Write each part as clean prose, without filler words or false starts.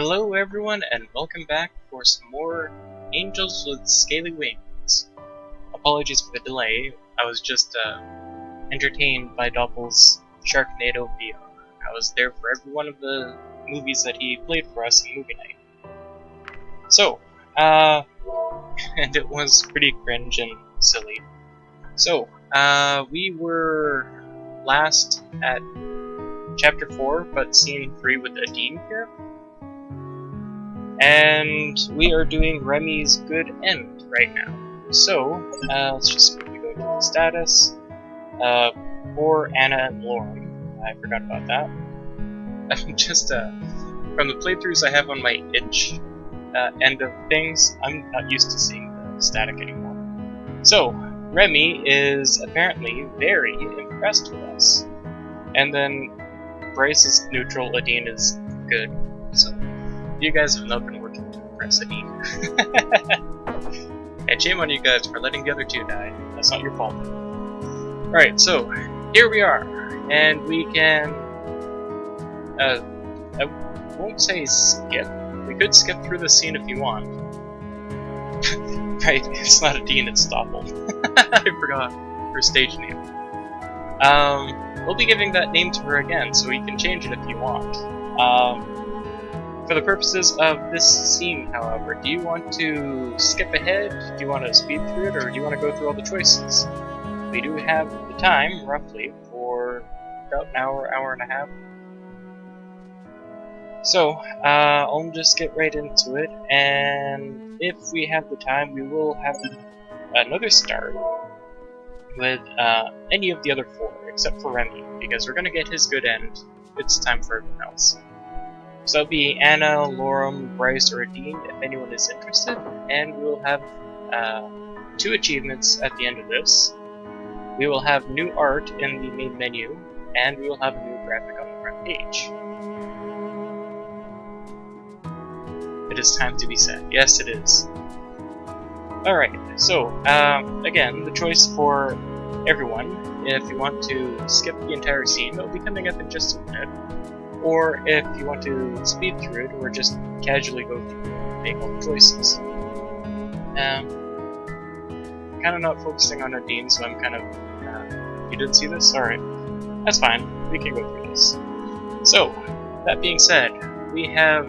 Hello everyone and welcome back for some more Angels with Scaly Wings. Apologies for the delay, I was just entertained by Doppel's Sharknado VR. I was there for every one of the movies that he played for us in movie night. So, and it was pretty cringe and silly. So, we were last at Chapter 4, but Scene 3 with Adine here. And we are doing Remy's Good End right now. So, let's just quickly go to the status. For Anna and Lauren. I forgot about that. I'm just, from the playthroughs I have on my itch end of things, I'm not used to seeing the static anymore. So, Remy is apparently very impressed with us. And then Bryce is neutral, Adine is good. So, you guys have not been working to impress Adine. And shame on you guys for letting the other two die. That's not your fault. Alright, so here we are. And we can I won't say skip. We could skip through the scene if you want. Right, it's not Adine, it's Doppel. I forgot her stage name. We'll be giving that name to her again, so you can change it if you want. For the purposes of this scene, however, do you want to skip ahead? Do you want to speed through it, or do you want to go through all the choices? We do have the time, roughly, for about an hour, hour and a half. So, I'll just get right into it, and if we have the time, we will have another start with any of the other four, except for Remy, because we're going to get his good end. It's time for everyone else. So that'll be Anna, Lauren, Bryce, or Adine, if anyone is interested, and we will have 2 achievements at the end of this. We will have new art in the main menu, and we will have a new graphic on the front page. It is time to be sad. Yes, it is. Alright, so, again, the choice for everyone, if you want to skip the entire scene, that will be coming up in just a minute. Or if you want to speed through it, or just casually go through and make all the choices. Kind of not focusing on Adine, so I'm kind of... you didn't see this? Alright. That's fine. We can go through this. So, that being said, we have...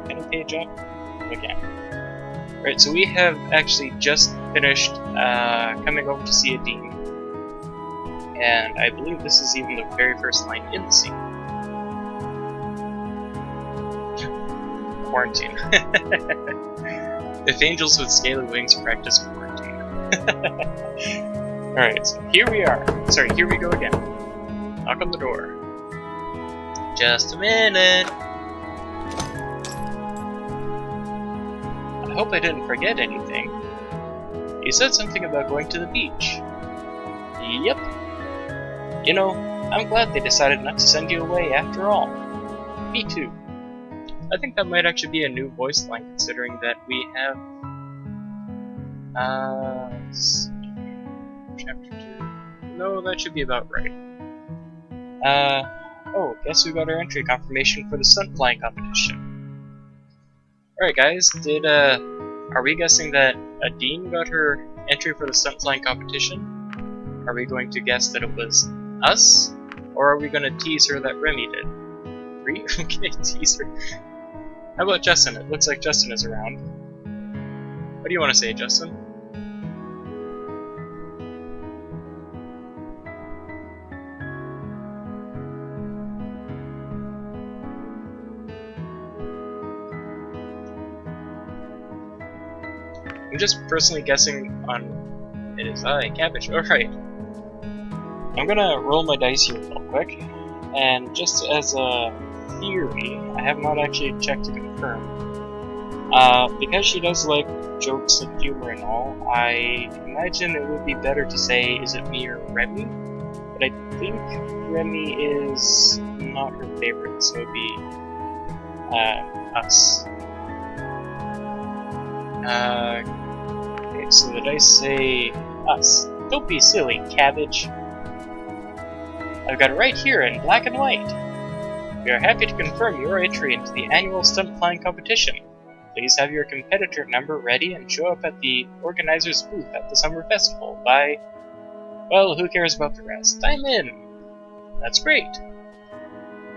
Can I page up? Again. Right, so we have actually just finished coming over to see Adine. And I believe this is even the very first line in the scene. Quarantine. If angels with scaly wings practice quarantine. Alright, so here we are. Sorry, here we go again. Knock on the door. Just a minute. I hope I didn't forget anything. You said something about going to the beach. Yep. You know, I'm glad they decided not to send you away after all. Me too. I think that might actually be a new voice line, considering that we have, chapter 2. No, that should be about right. Oh, guess we got our entry confirmation for the stunt flying competition. Alright guys, are we guessing that Adine got her entry for the stunt flying competition? Are we going to guess that it was us? Or are we going to tease her that Remy did? Okay, tease her. How about Justin? It looks like Justin is around. What do you want to say, Justin? I'm just personally guessing on... It is cabbage. Alright. I'm gonna roll my dice here real quick. And just as a theory, I have not actually checked to confirm. Because she does like jokes and humor and all, I imagine it would be better to say, is it me or Remy? But I think Remy is not her favorite, so it'd be us. Okay, so the dice say us. Don't be silly, cabbage. I've got it right here in black and white. We are happy to confirm your entry into the annual stunt flying competition. Please have your competitor number ready and show up at the organizer's booth at the summer festival by... Well, who cares about the rest? I'm in! That's great!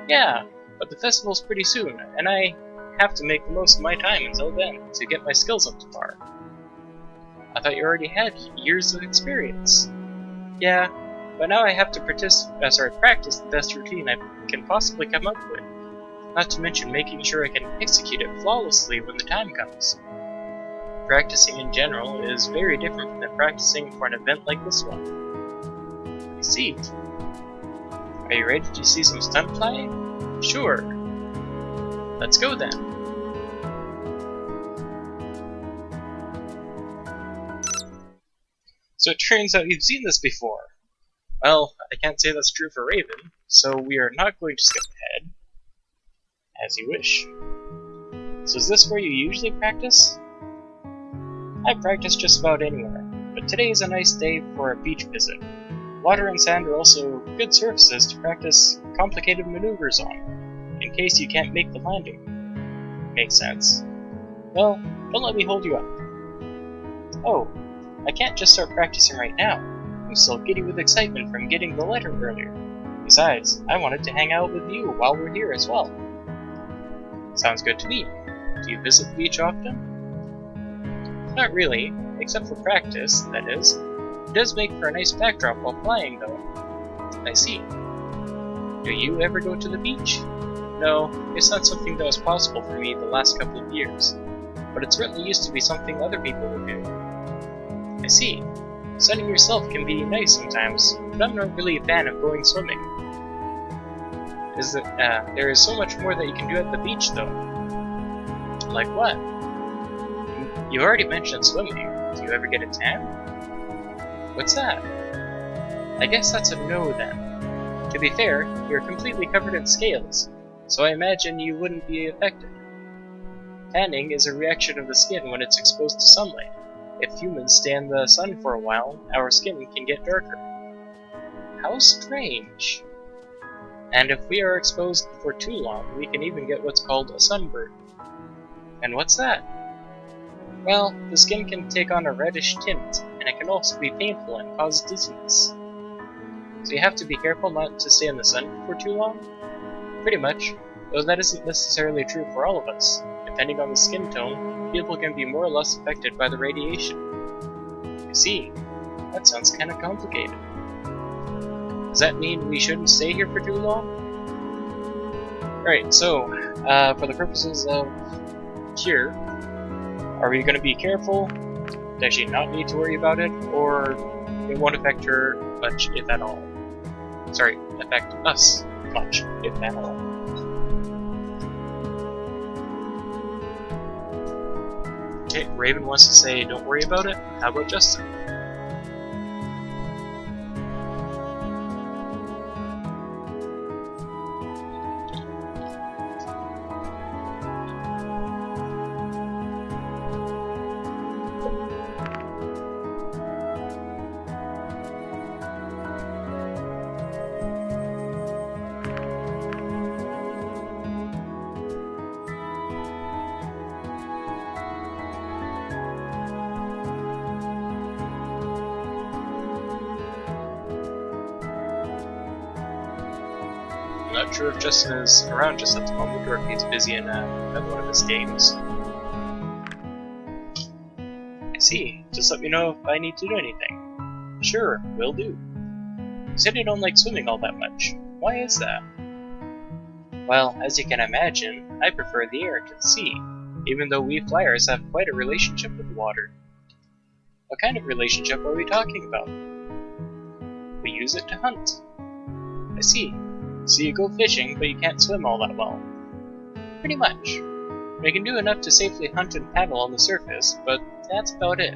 Yeah, but the festival's pretty soon, and I have to make the most of my time until then to get my skills up to par. I thought you already had years of experience. Yeah, but now I have to practice the best routine I can possibly come up with. Not to mention making sure I can execute it flawlessly when the time comes. Practicing in general is very different than practicing for an event like this one. I see. Are you ready to see some stunt flying? Sure. Let's go then. So it turns out you've seen this before. Well, I can't say that's true for Raven, so we are not going to skip ahead. As you wish. So is this where you usually practice? I practice just about anywhere, but today is a nice day for a beach visit. Water and sand are also good surfaces to practice complicated maneuvers on, in case you can't make the landing. Makes sense. Well, don't let me hold you up. Oh, I can't just start practicing right now. I'm still giddy with excitement from getting the letter earlier. Besides, I wanted to hang out with you while we're here as well. Sounds good to me. Do you visit the beach often? Not really, except for practice, that is. It does make for a nice backdrop while flying, though. I see. Do you ever go to the beach? No, it's not something that was possible for me the last couple of years, but it certainly used to be something other people would do. I see. Sunning yourself can be nice sometimes, but I'm not really a fan of going swimming. There is so much more that you can do at the beach, though. Like what? You already mentioned swimming. Do you ever get a tan? What's that? I guess that's a no then. To be fair, you're completely covered in scales, so I imagine you wouldn't be affected. Tanning is a reaction of the skin when it's exposed to sunlight. If humans stay in the sun for a while, our skin can get darker. How strange. And if we are exposed for too long, we can even get what's called a sunburn. And what's that? Well, the skin can take on a reddish tint, and it can also be painful and cause dizziness. So you have to be careful not to stay in the sun for too long? Pretty much, though that isn't necessarily true for all of us. Depending on the skin tone, people can be more or less affected by the radiation. You see, that sounds kinda complicated. Does that mean we shouldn't stay here for too long? Alright, so, for the purposes of here, are we going to be careful? Does she not need to worry about it? Or it won't affect her much, if at all? Sorry, affect us much, if at all. Okay, Raven wants to say don't worry about it. How about Justin? I'm not sure if Justin is around just at the moment or if he's busy in one of his games. I see. Just let me know if I need to do anything. Sure, will do. You said you don't like swimming all that much. Why is that? Well, as you can imagine, I prefer the air to the sea, even though we flyers have quite a relationship with the water. What kind of relationship are we talking about? We use it to hunt. I see. So you go fishing, but you can't swim all that well. Pretty much. We can do enough to safely hunt and paddle on the surface, but that's about it.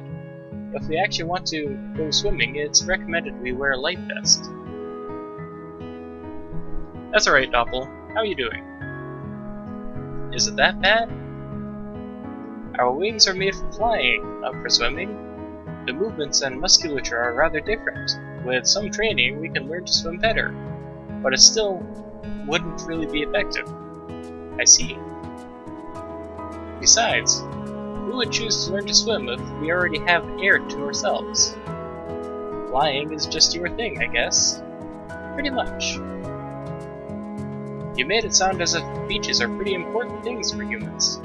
If we actually want to go swimming, it's recommended we wear a life vest. That's alright, Doppel. How are you doing? Is it that bad? Our wings are made for flying, not for swimming. The movements and musculature are rather different. With some training, we can learn to swim better. But it's still wouldn't really be effective. I see. Besides, who would choose to learn to swim if we already have air to ourselves? Flying is just your thing, I guess. Pretty much. You made it sound as if beaches are pretty important things for humans.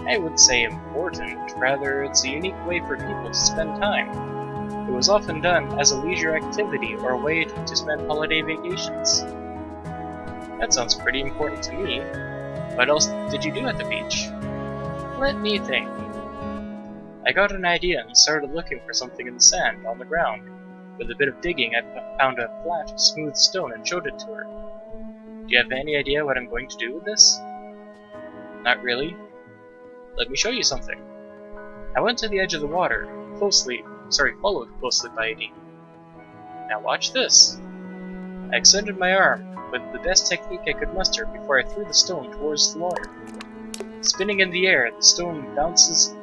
I would say important, rather it's a unique way for people to spend time. It was often done as a leisure activity or a way to spend holiday vacations. That sounds pretty important to me. What else did you do at the beach? Let me think. I got an idea and started looking for something in the sand on the ground. With a bit of digging, I found a flat, smooth stone and showed it to her. Do you have any idea what I'm going to do with this? Not really. Let me show you something. I went to the edge of the water, followed closely by a deep. Now watch this. I extended my arm with the best technique I could muster before I threw the stone towards the water. Spinning in the air, the stone bounced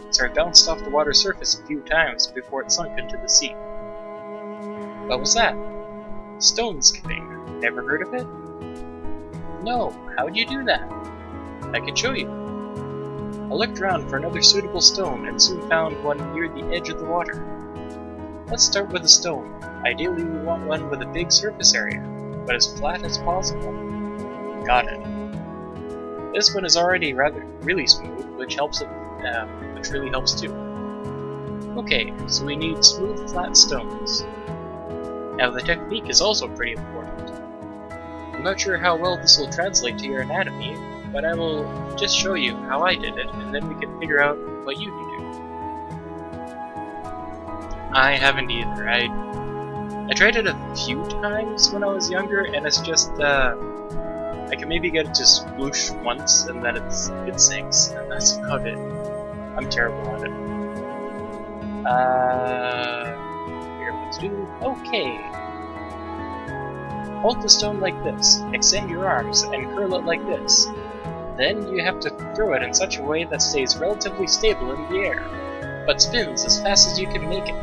off the water surface a few times before it sunk into the sea. What was that? Stone skipping. Never heard of it? No, how'd you do that? I can show you. I looked around for another suitable stone and soon found one near the edge of the water. Let's start with a stone. Ideally we want one with a big surface area, but as flat as possible. Got it. This one is already really smooth, which really helps too. Okay, so we need smooth, flat stones. Now the technique is also pretty important. I'm not sure how well this will translate to your anatomy, but I will just show you how I did it, and then we can figure out what you can do. I haven't either. I tried it a few times when I was younger, and it's just, I can maybe get it to sploosh once, and then it sinks, and that's about it. I'm terrible at it. Here, let's do... Okay. Hold the stone like this, extend your arms, and curl it like this. Then you have to throw it in such a way that stays relatively stable in the air, but spins as fast as you can make it.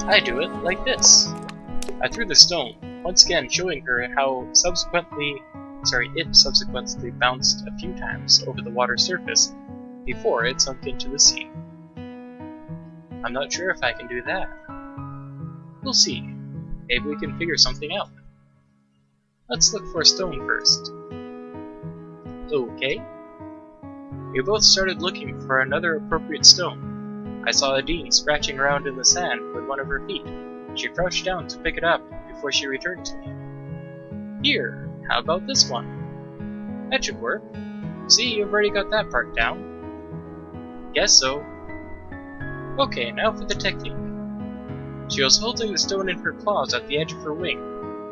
I do it like this. I threw the stone, once again showing her how it subsequently bounced a few times over the water surface before it sunk into the sea. I'm not sure if I can do that. We'll see. Maybe we can figure something out. Let's look for a stone first. Okay. We both started looking for another appropriate stone. I saw Adine scratching around in the sand with one of her feet. She crouched down to pick it up before she returned to me. Here, how about this one? That should work. See, you've already got that part down. Guess so. Okay, now for the technique. She was holding the stone in her claws at the edge of her wing.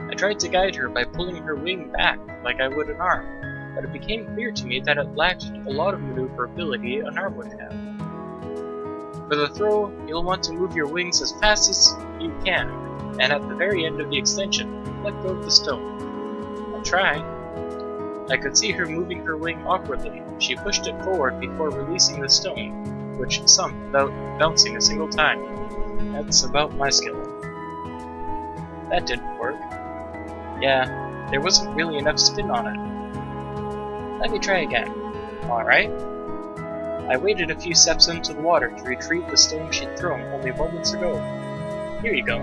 I tried to guide her by pulling her wing back like I would an arm, but it became clear to me that it lacked a lot of maneuverability an arm would have. For the throw, you'll want to move your wings as fast as you can, and at the very end of the extension, let go of the stone. I'll try. I could see her moving her wing awkwardly. She pushed it forward before releasing the stone, which sunk without bouncing a single time. That's about my skill. That didn't work. Yeah, there wasn't really enough spin on it. Let me try again. Alright. I waded a few steps into the water to retrieve the stone she'd thrown only moments ago. Here you go.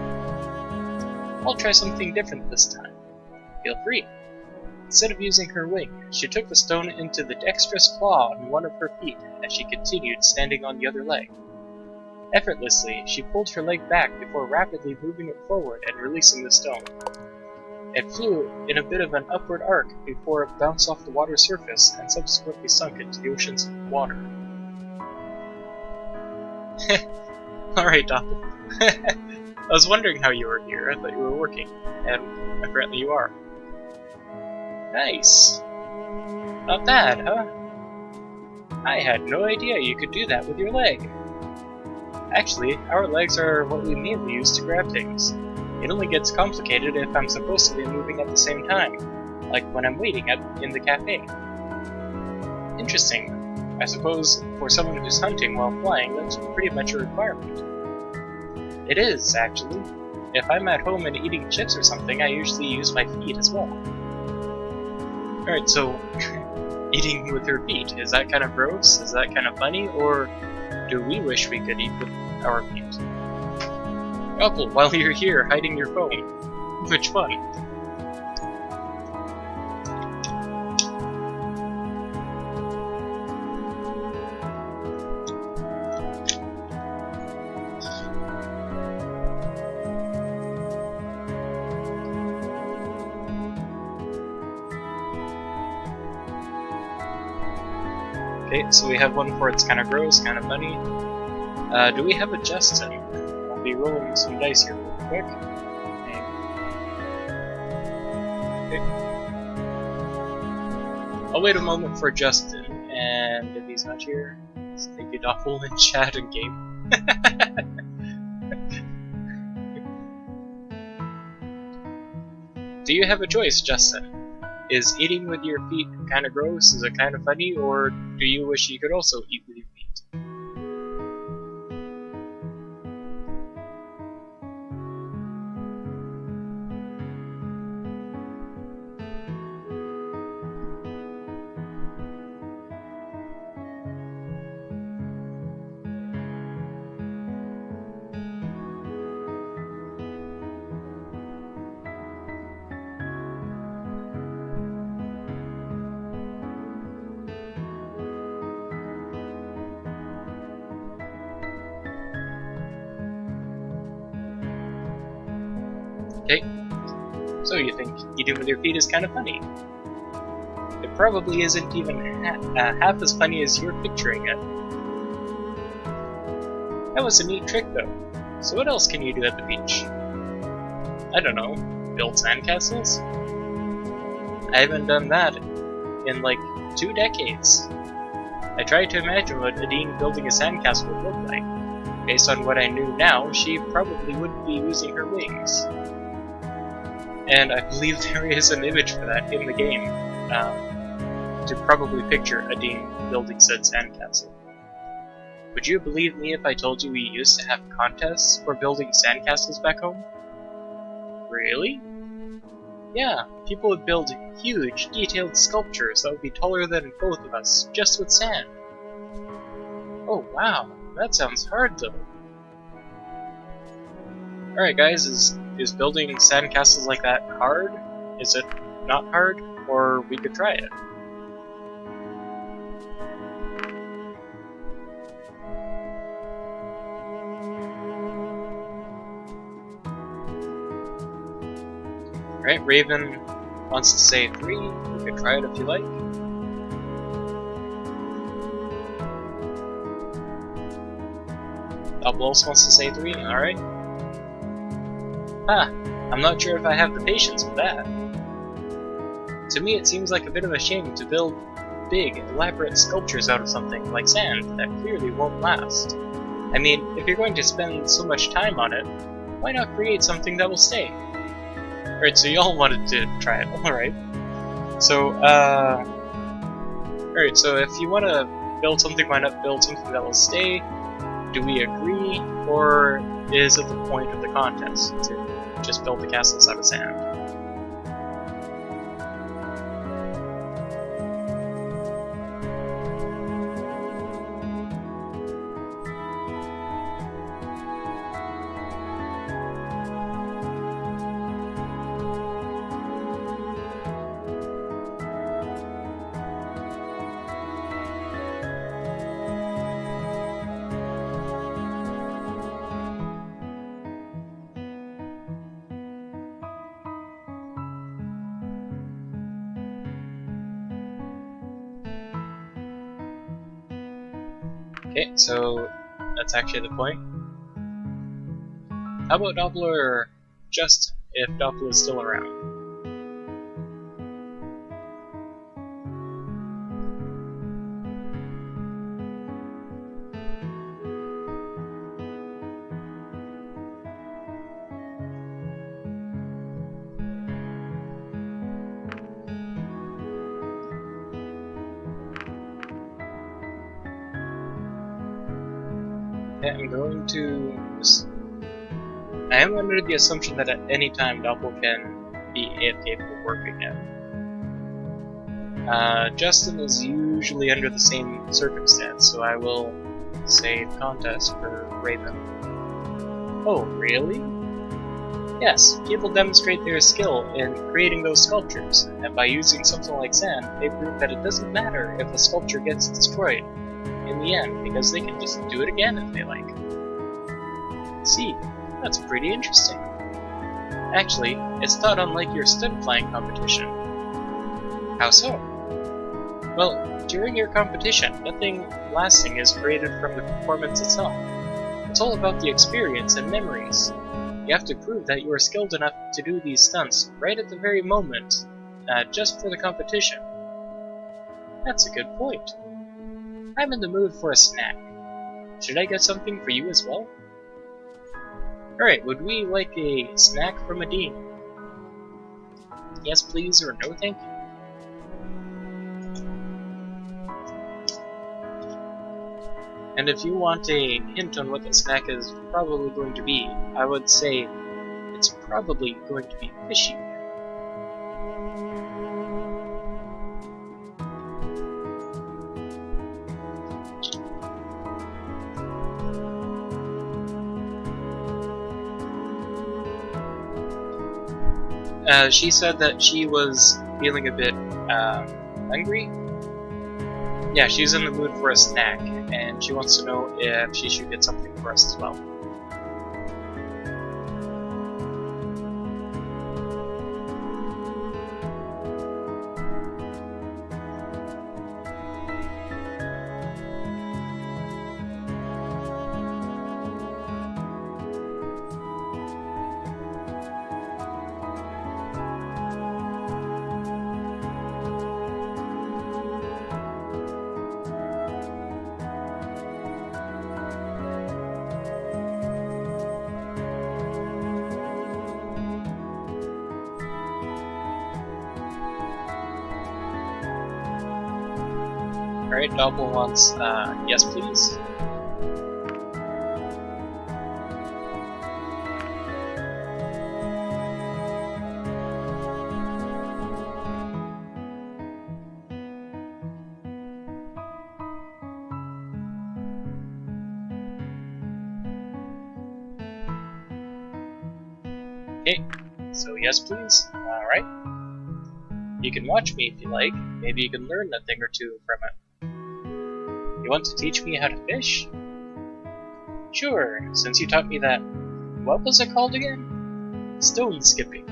I'll try something different this time. Feel free. Instead of using her wing, she took the stone into the dexterous claw on one of her feet as she continued standing on the other leg. Effortlessly, she pulled her leg back before rapidly moving it forward and releasing the stone. It flew in a bit of an upward arc before it bounced off the water surface and subsequently sunk into the ocean's water. Alright, Doc. I was wondering how you were here. I thought you were working, and apparently you are. Nice. Not bad, huh? I had no idea you could do that with your leg. Actually, our legs are what we mainly use to grab things. It only gets complicated if I'm supposed to be moving at the same time, like when I'm waiting in the cafe. Interesting. I suppose for someone who's hunting while flying, that's pretty much a requirement. It is, actually. If I'm at home and eating chips or something, I usually use my feet as well. Alright, so eating with her feet, is that kind of gross? Is that kind of funny? Or do we wish we could eat with our feet? Apple, while you're here, hiding your phone. Which one? Okay, so we have one for it's kind of gross, kind of funny. Do we have a Justin? I'll be rolling some dice here real quick. Okay. I'll wait a moment for Justin, and if he's not here, thank you, Doppel, in chat and game. Do you have a choice, Justin? Is eating with your feet kind of gross? Is it kind of funny? Or do you wish you could also eat with your feet? Okay, so you think eating with your feet is kind of funny. It probably isn't even half as funny as you're picturing it. That was a neat trick though. So what else can you do at the beach? I don't know, build sandcastles? I haven't done that in like 2 decades. I tried to imagine what Nadine building a sandcastle would look like. Based on what I knew now, she probably wouldn't be using her wings. And I believe there is an image for that in the game, to probably picture Nadine building said sandcastle. Would you believe me if I told you we used to have contests for building sandcastles back home? Really? Yeah, people would build huge, detailed sculptures that would be taller than both of us, just with sand. Oh wow, that sounds hard though. Alright guys, is building sandcastles like that hard? Is it not hard? Or we could try it. Alright, Raven wants to say 3. We could try it if you like. Double also wants to say 3, alright. Huh, I'm not sure if I have the patience with that. To me it seems like a bit of a shame to build big, elaborate sculptures out of something like sand that clearly won't last. I mean, if you're going to spend so much time on it, why not create something that will stay? Alright, so y'all wanted to try it, alright. So, alright, so if you want to build something, why not build something that will stay? Do we agree, or is it the point of the contest to just build the castles out of sand? Okay, so that's actually the point. How about Doppler just if Doppler is still around? Okay, I'm going to... I am under the assumption that at any time Doppel can be AFK for work again. Justin is usually under the same circumstance, so I will say contest for Raven. Oh, really? Yes, people demonstrate their skill in creating those sculptures, and by using something like sand, they prove that it doesn't matter if a sculpture gets destroyed in the end, because they can just do it again if they like. See, that's pretty interesting. Actually, it's not unlike your stunt flying competition. How so? Well, during your competition, nothing lasting is created from the performance itself. It's all about the experience and memories. You have to prove that you are skilled enough to do these stunts right at the very moment, just for the competition. That's a good point. I'm in the mood for a snack. Should I get something for you as well? Alright, would we like a snack from a dean? Yes please, or no thank you? And if you want a hint on what the snack is probably going to be, I would say it's probably going to be fishy. She said that she was feeling a bit hungry. Yeah, she's in the mood for a snack, and she wants to know if she should get something for us as well. Alright, Double wants, yes please. Okay, so yes please. Alright. You can watch me if you like. Maybe you can learn a thing or two from it. You want to teach me how to fish? Sure, since you taught me that... What was it called again? Stone skipping.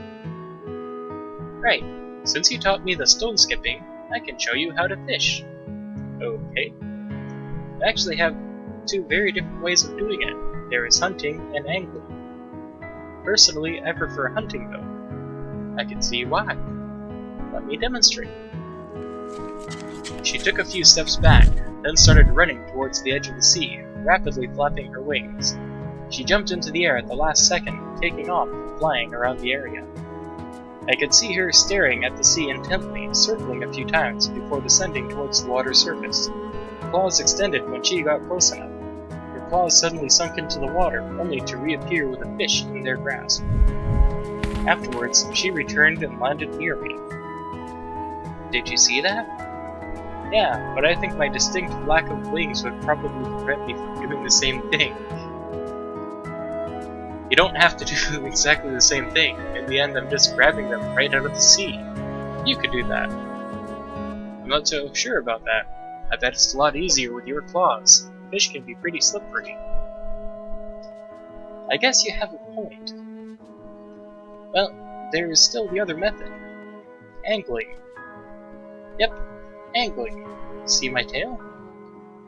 Right, since you taught me the stone skipping, I can show you how to fish. Okay. I actually have two very different ways of doing it. There is hunting and angling. Personally, I prefer hunting though. I can see why. Let me demonstrate. She took a few steps back, then started running towards the edge of the sea, rapidly flapping her wings. She jumped into the air at the last second, taking off and flying around the area. I could see her staring at the sea intently, circling a few times before descending towards the water's surface. Claws extended when she got close enough. Her claws suddenly sunk into the water, only to reappear with a fish in their grasp. Afterwards, she returned and landed near me. Did you see that? Yeah, but I think my distinct lack of wings would probably prevent me from doing the same thing. You don't have to do exactly the same thing. In the end, I'm just grabbing them right out of the sea. You could do that. I'm not so sure about that. I bet it's a lot easier with your claws. Fish can be pretty slippery. I guess you have a point. Well, there is still the other method. Angling. Yep, angling. See my tail?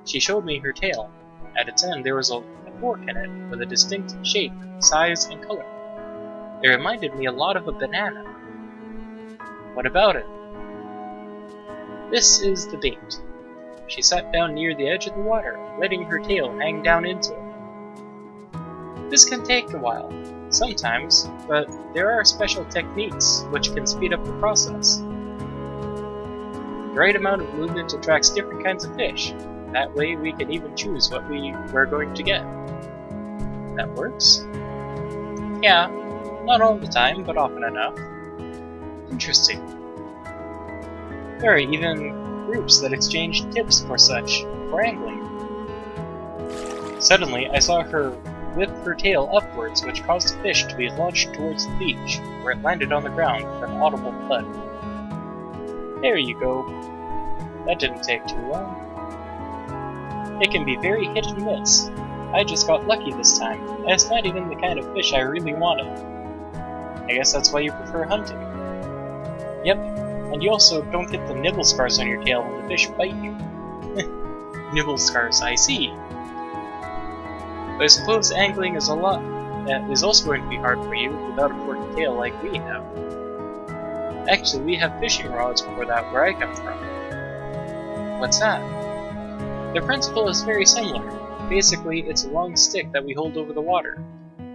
She showed me her tail. At its end there was a fork in it with a distinct shape, size, and color. It reminded me a lot of a banana. What about it? This is the bait. She sat down near the edge of the water, letting her tail hang down into it. This can take a while, sometimes, but there are special techniques which can speed up the process. The right amount of movement attracts different kinds of fish. That way we can even choose what we're going to get. That works? Yeah, not all the time, but often enough. Interesting. There are even groups that exchange tips for angling. Suddenly, I saw her whip her tail upwards, which caused a fish to be launched towards the beach, where it landed on the ground with an audible thud. There you go. That didn't take too long. It can be very hit and miss. I just got lucky this time, and it's not even the kind of fish I really wanted. I guess that's why you prefer hunting. Yep, and you also don't get the nibble scars on your tail when the fish bite you. Nibble scars, I see. But I suppose angling is also going to be hard for you without a forked tail like we have. Actually, we have fishing rods for that where I come from. What's that? The principle is very similar. Basically, it's a long stick that we hold over the water.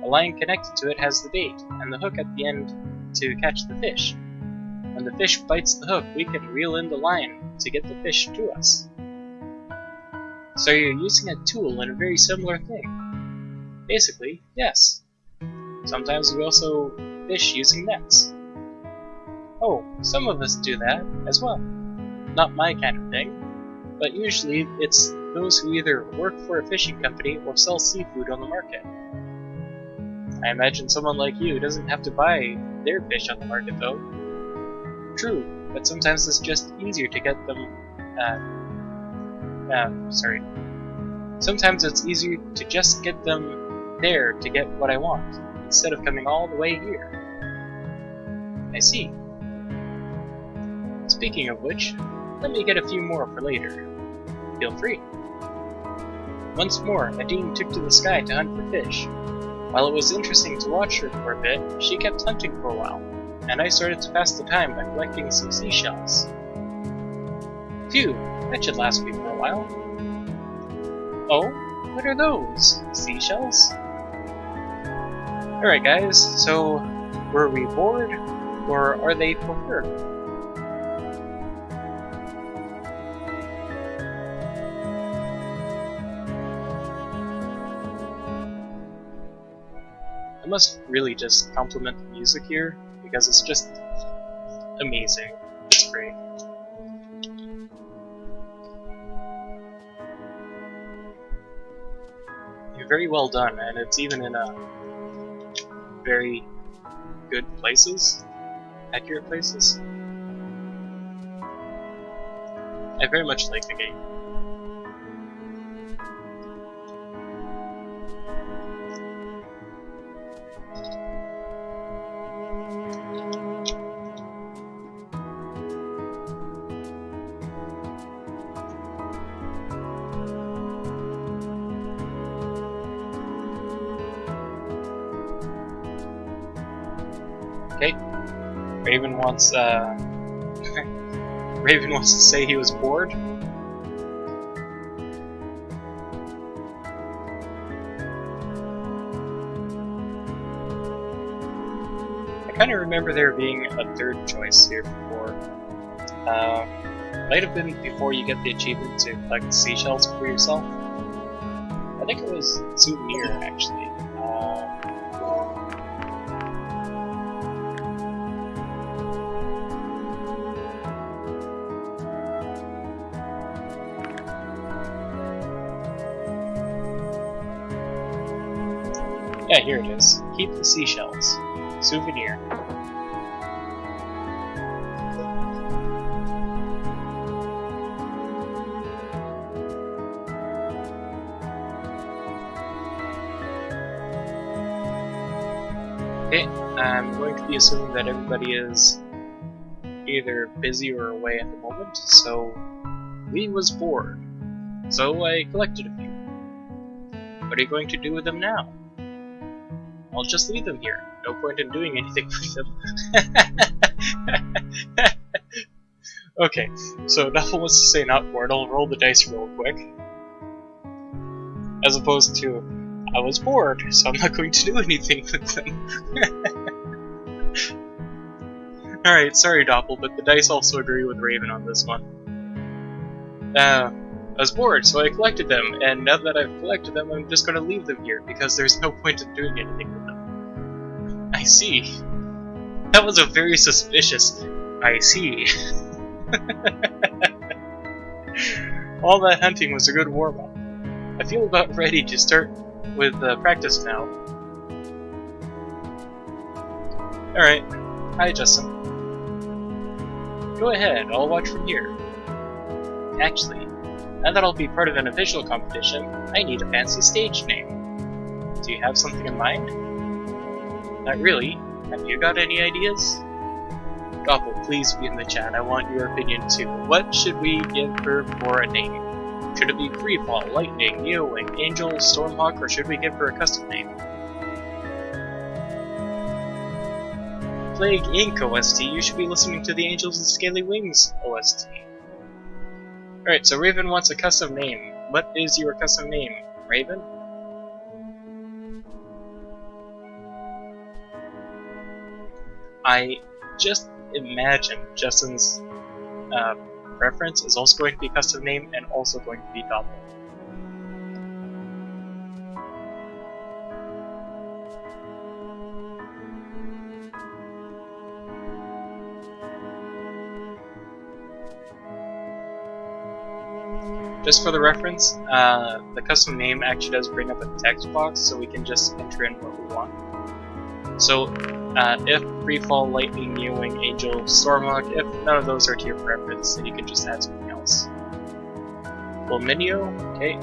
A line connected to it has the bait, and the hook at the end to catch the fish. When the fish bites the hook, we can reel in the line to get the fish to us. So you're using a tool in a very similar thing. Basically, yes. Sometimes we also fish using nets. Oh, some of us do that as well. Not my kind of thing, but usually it's those who either work for a fishing company or sell seafood on the market. I imagine someone like you doesn't have to buy their fish on the market though. True, but sometimes it's just easier to get them, Sometimes it's easier to just get them there to get what I want, instead of coming all the way here. I see. Speaking of which, let me get a few more for later. Feel free. Once more, Nadine took to the sky to hunt for fish. While it was interesting to watch her for a bit, she kept hunting for a while, and I started to pass the time by collecting some seashells. Phew, that should last me for a while. Oh, what are those? Seashells? Alright guys, so were we bored, or are they preferred? I must really just compliment the music here, because it's just amazing. It's great. You're very well done, and it's even in a very good places, accurate places. I very much like the game. Okay, Raven wants Raven wants to say he was bored. I kind of remember there being a third choice here before. Might have been before you get the achievement to collect the seashells for yourself. I think it was souvenir actually. Yeah, here it is. Keep the seashells. Souvenir. Okay, I'm going to be assuming that everybody is either busy or away at the moment, so Lee was bored. So I collected a few. What are you going to do with them now? I'll just leave them here. No point in doing anything with them. Okay, so Duffel wants to say not bored. I'll roll the dice real quick. As opposed to, I was bored, so I'm not going to do anything with them. Alright, sorry Doppel, but the dice also agree with Raven on this one. I was bored, so I collected them, and now that I've collected them, I'm just going to leave them here, because there's no point in doing anything with them. I see. That was a very suspicious I see. All that hunting was a good warm-up. I feel about ready to start with practice now. Alright. Hi, Justin. Go ahead, I'll watch from here. Actually, now that I'll be part of an official competition, I need a fancy stage name. Do you have something in mind? Not really. Have you got any ideas? Gobble, please be in the chat. I want your opinion too. What should we give her for a name? Should it be Freefall, Lightning, Neowing, Angel, Stormhawk, or should we give her a custom name? Plague Inc. OST, you should be listening to the Angels and Scaly Wings OST. Alright, so Raven wants a custom name. What is your custom name, Raven? I just imagine Justin's preference is also going to be custom name and also going to be double. Just for the reference, the custom name actually does bring up a text box, so we can just enter in what we want. So, if Freefall, Lightning, Neowing, Angel, Stormhawk, if none of those are to your preference, then you can just add something else. Minio, okay.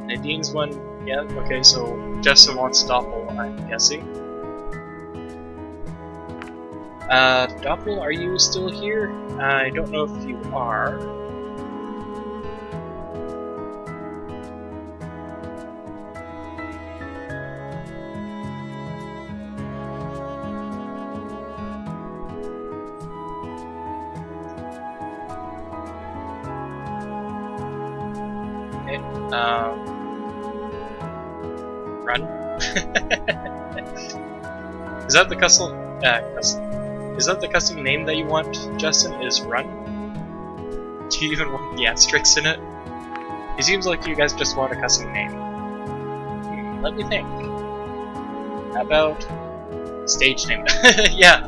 Nadine's one, yeah, okay, so Justin wants Doppel, I'm guessing. Doppel, are you still here? I don't know if you are. Run? Is that the custom? Is that the custom name that you want, Justin? Is Run? Do you even want the asterisks in it? It seems like you guys just want a custom name. Let me think. How about stage name? Yeah,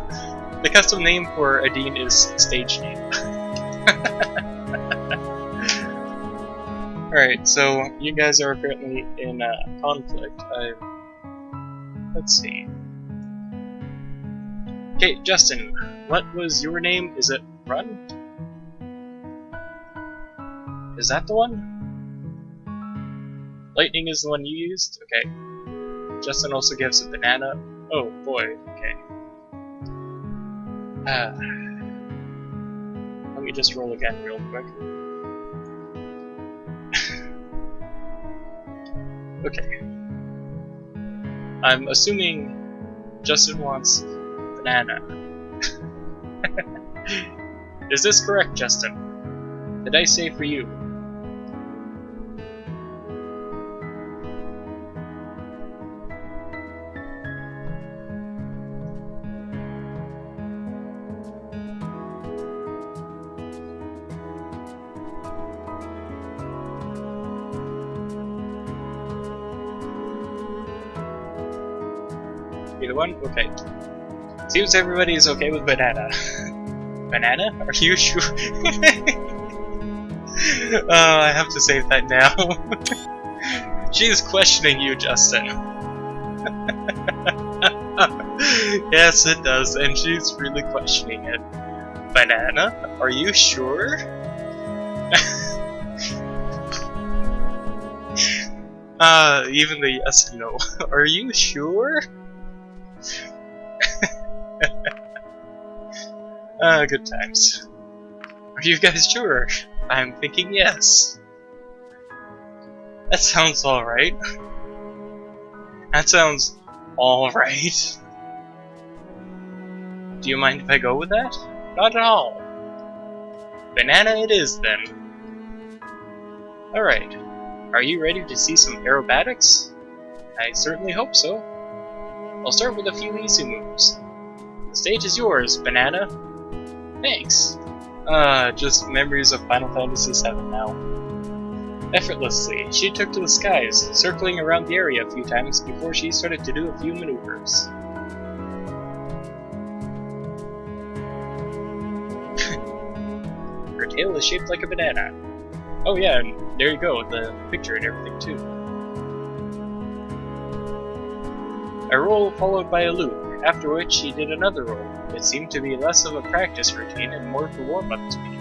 the custom name for Adine is stage name. Alright, so you guys are apparently in conflict. Let's see. Okay, Justin, what was your name? Is it Run? Is that the one? Lightning is the one you used? Okay. Justin also gives a banana. Oh boy, okay. Let me just roll again real quick. Okay. I'm assuming Justin wants banana. Is this correct, Justin? Did I say for you? Either one? Okay. Seems everybody is okay with banana. Banana? Are you sure? I have to save that now. She's questioning you, Justin. Yes, it does, and she's really questioning it. Banana? Are you sure? Even the yes and no. Are you sure? Good times. Are you guys sure? I'm thinking yes. That sounds alright. That sounds alright. Do you mind if I go with that? Not at all. Banana it is, then. Alright. Are you ready to see some aerobatics? I certainly hope so. I'll start with a few easy moves. The stage is yours, Banana. Thanks. Just memories of Final Fantasy VII now. Effortlessly, she took to the skies, circling around the area a few times before she started to do a few maneuvers. Her tail is shaped like a banana. Oh yeah, and there you go, the picture and everything too. A roll followed by a loop, after which she did another roll. It seemed to be less of a practice routine and more of a warm-up to me.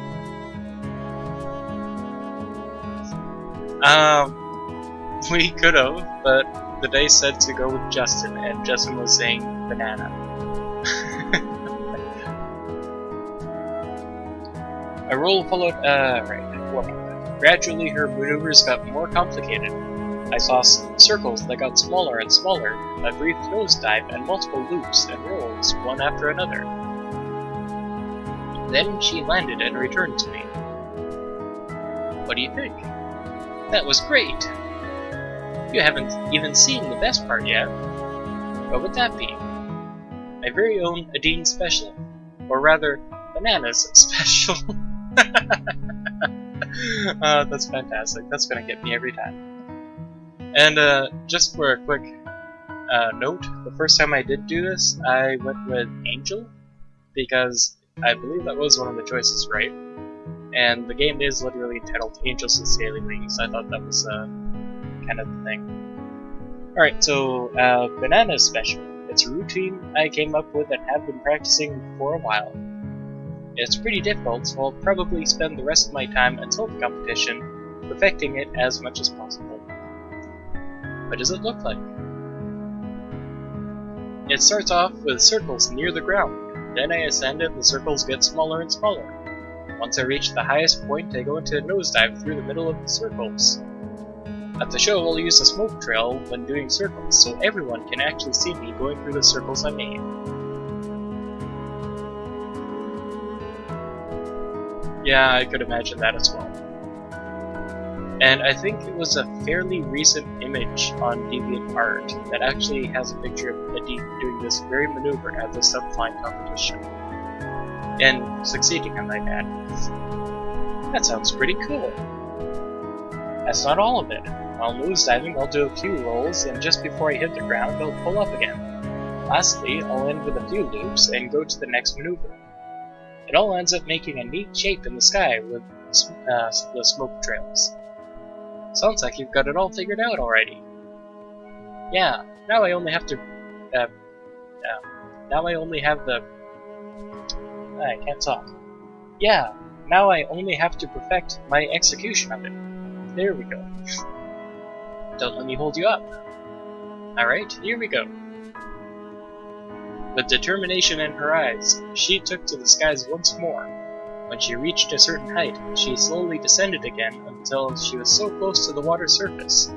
We could have, but the dice said to go with Justin, and Justin was saying banana. A roll followed, right, warm-up. Gradually her maneuvers got more complicated. I saw circles that got smaller and smaller, a brief nosedive, and multiple loops and rolls, one after another. Then she landed and returned to me. What do you think? That was great! You haven't even seen the best part yet. What would that be? My very own Adine special. Or rather, Banana's special. That's fantastic. That's gonna get me every time. And just for a quick note, the first time I did do this, I went with Angel, because I believe that was one of the choices, right? And the game is literally titled Angels and Scaly Wings, so I thought that was kind of the thing. Alright, so Banana's special. It's a routine I came up with and have been practicing for a while. It's pretty difficult, so I'll probably spend the rest of my time until the competition perfecting it as much as possible. What does it look like? It starts off with circles near the ground. Then I ascend and the circles get smaller and smaller. Once I reach the highest point, I go into a nosedive through the middle of the circles. At the show, I'll use a smoke trail when doing circles, so everyone can actually see me going through the circles I made. Yeah, I could imagine that as well. And I think it was a fairly recent image on DeviantArt that actually has a picture of Adine doing this very maneuver at the subflying competition. And succeeding, I might add. That sounds pretty cool. That's not all of it. While nosediving, I'll do a few rolls, and just before I hit the ground, I'll pull up again. Lastly, I'll end with a few loops and go to the next maneuver. It all ends up making a neat shape in the sky with the smoke trails. Sounds like you've got it all figured out already. Yeah, now I only have to... now I only have the... I can't talk. Yeah, now I only have to perfect my execution of it. There we go. Don't let me hold you up. Alright, here we go. With determination in her eyes, she took to the skies once more. When she reached a certain height, she slowly descended again until she was so close to the water's surface.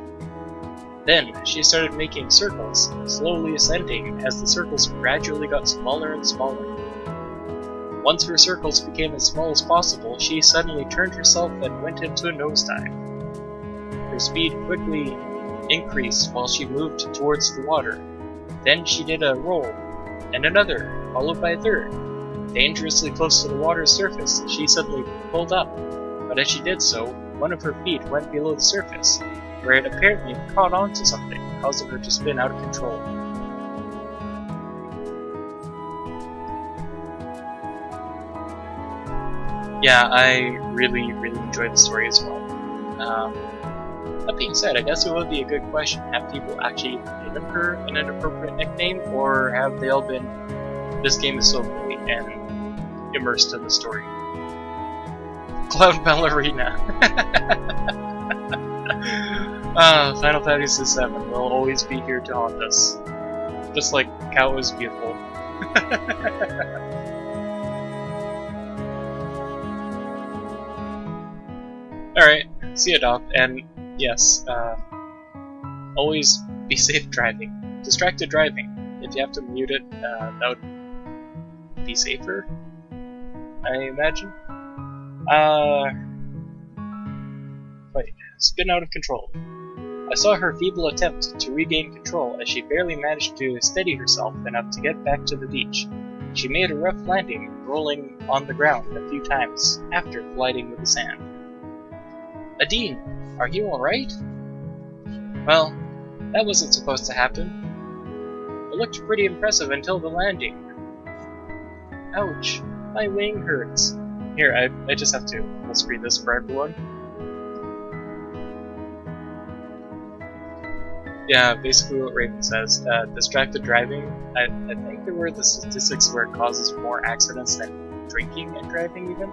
Then, she started making circles, slowly ascending as the circles gradually got smaller and smaller. Once her circles became as small as possible, she suddenly turned herself and went into a nosedive. Her speed quickly increased while she moved towards the water. Then she did a roll, and another, followed by a third. Dangerously close to the water's surface, she suddenly pulled up, but as she did so, one of her feet went below the surface, where it apparently caught onto something, causing her to spin out of control. Yeah, I really enjoyed the story as well. That being said, I guess it would be a good question, have people actually given her an inappropriate nickname, or have they all been, this game is so great, and immersed in the story? Cloud Ballerina! Final Fantasy VII will always be here to haunt us. Just like Cow is beautiful. Alright, see ya, Doc, and yes, always be safe driving. Distracted driving. If you have to mute it, that would be safer, I imagine. Wait, spin out of control. I saw her feeble attempt to regain control as she barely managed to steady herself enough to get back to the beach. She made a rough landing, rolling on the ground a few times after colliding with the sand. Adine, are you alright? Well, that wasn't supposed to happen. It looked pretty impressive until the landing. Ouch, my wing hurts. Here, I just have to full screen this for everyone. Yeah, basically what Raven says, distracted driving, I think there were the statistics where it causes more accidents than drinking and driving even.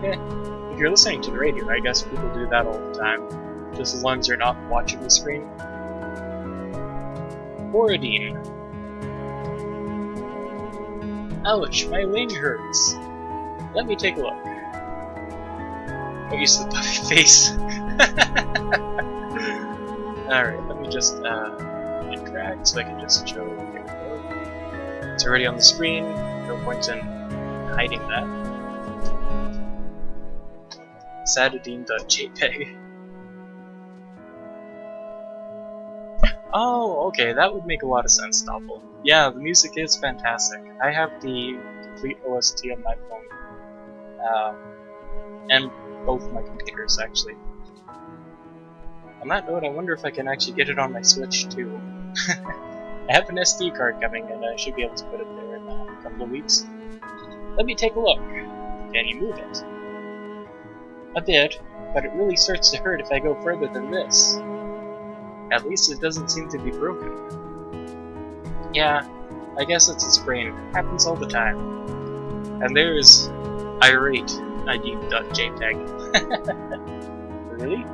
Yeah, if you're listening to the radio, I guess people do that all the time, just as long as you're not watching the screen. Borodine. Ouch, my wing hurts. Let me take a look. Oh, you said puffy face. Alright, let me just interact so I can just show. There we go. It's already on the screen, no point in hiding that. Sadadine.jpg. Oh, okay, that would make a lot of sense, Doppel. Yeah, the music is fantastic. I have the complete OST on my phone. And both my computers, actually. On that note, I wonder if I can actually get it on my Switch, too. I have an SD card coming, and I should be able to put it there in a couple of weeks. Let me take a look. Can you move it? A bit, but it really starts to hurt if I go further than this. At least it doesn't seem to be broken. Yeah, I guess it's a sprain. Happens all the time. And there's irate ID.jpg. Really?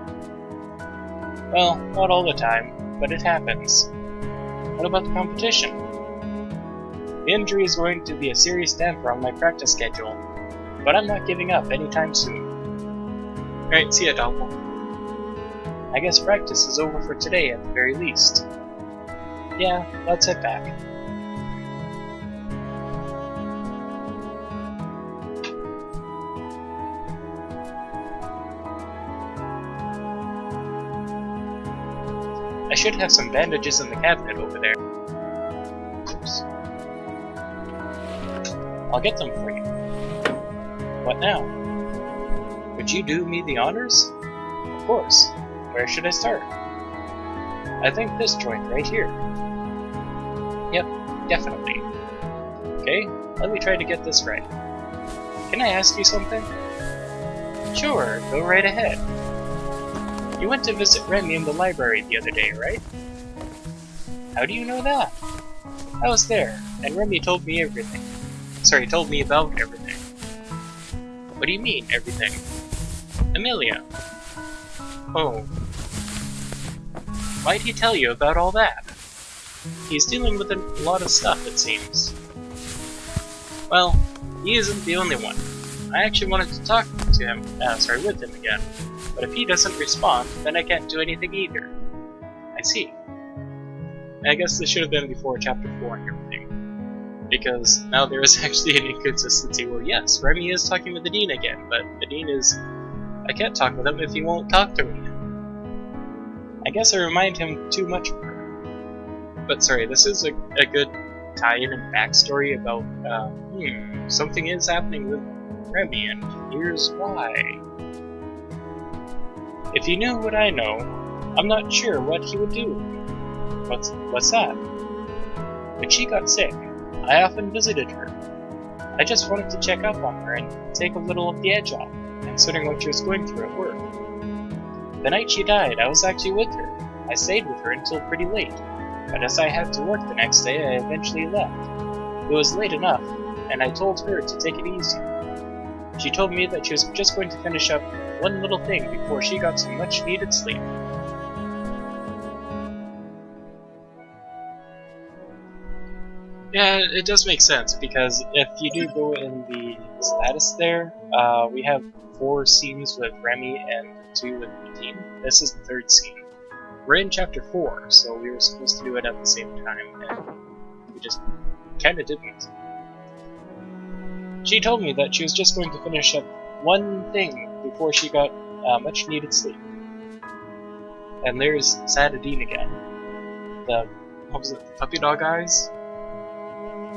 Well, not all the time, but it happens. What about the competition? The injury is going to be a serious damper on my practice schedule, but I'm not giving up anytime soon. Alright, see ya, Doppel. I guess practice is over for today at the very least. Yeah, let's head back. I should have some bandages in the cabinet over there. Oops. I'll get them for you. What now? Would you do me the honors? Of course. Where should I start? I think this joint right here. Yep, definitely. Okay, let me try to get this right. Can I ask you something? Sure, go right ahead. You went to visit Remy in the library the other day, right? How do you know that? I was there, and Remy told me everything. Sorry, told me about everything. What do you mean, everything? Amelia. Oh. Why'd he tell you about all that? He's dealing with a lot of stuff, it seems. Well, he isn't the only one. I actually wanted to talk to him, with him again. But if he doesn't respond, then I can't do anything either. I see. I guess this should have been before Chapter 4 and everything. Because now there is actually an inconsistency where, yes, Remy is talking with the Dean again, but the Dean is... I can't talk with him if he won't talk to me. I guess I remind him too much of her. But sorry, this is a good tie-in and backstory about, something is happening with Remy, and here's why. If he knew what I know, I'm not sure what he would do. What's that? When she got sick, I often visited her. I just wanted to check up on her and take a little of the edge off, considering what she was going through at work. The night she died, I was actually with her. I stayed with her until pretty late, but as I had to work the next day, I eventually left. It was late enough, and I told her to take it easy. She told me that she was just going to finish up one little thing before she got some much-needed sleep. Yeah, it does make sense, because if you do go in the status there, we have 4 scenes with Remy and 2 with Dean. This is the 3rd scene. We're in Chapter 4, so we were supposed to do it at the same time, and we just kinda didn't. She told me that she was just going to finish up one thing before she got much-needed sleep. And there's Sadadine again. The, what was it, the puppy dog eyes?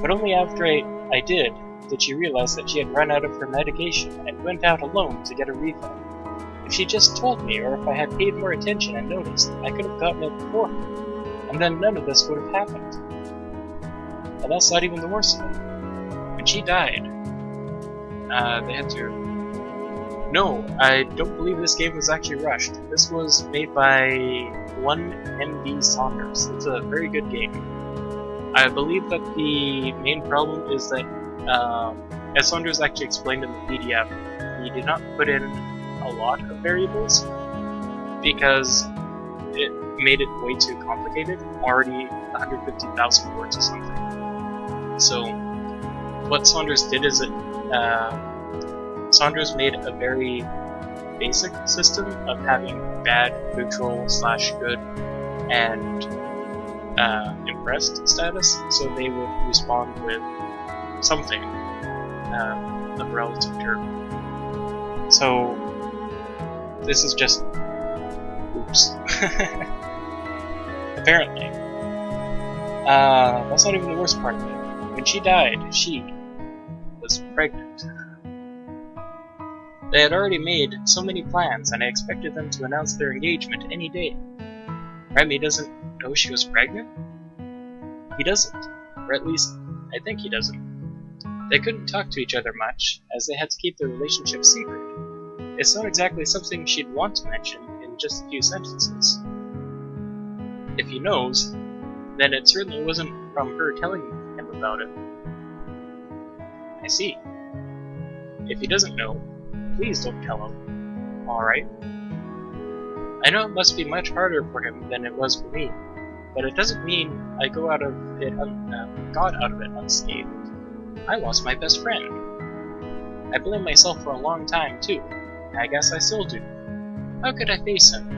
But only after I did she realize that she had run out of her medication and went out alone to get a refill. If she just told me, or if I had paid more attention and noticed, I could have gotten it before her, and then none of this would have happened. And that's not even the worst of it. when she died, they had to... No, I don't believe this game was actually rushed. This was made by one MD Saunders. It's a very good game. I believe that the main problem is that, as Saunders actually explained in the PDF, he did not put in a lot of variables because it made it way too complicated, already 150,000 words or something. So what Saunders did is Saunders made a very basic system of having bad, neutral, / good, and impressed status, so they would respond with something of relative term. So this is just oops. Apparently. That's not even the worst part of it. When she died, she was pregnant. They had already made so many plans, and I expected them to announce their engagement any day. Remy doesn't know she was pregnant? He doesn't. Or at least, I think he doesn't. They couldn't talk to each other much, as they had to keep their relationship secret. It's not exactly something she'd want to mention in just a few sentences. If he knows, then it certainly wasn't from her telling him about it. I see. If he doesn't know, please don't tell him. Alright? I know it must be much harder for him than it was for me, but it doesn't mean I got out of it unscathed. I lost my best friend. I blamed myself for a long time, too. I guess I still do. How could I face him,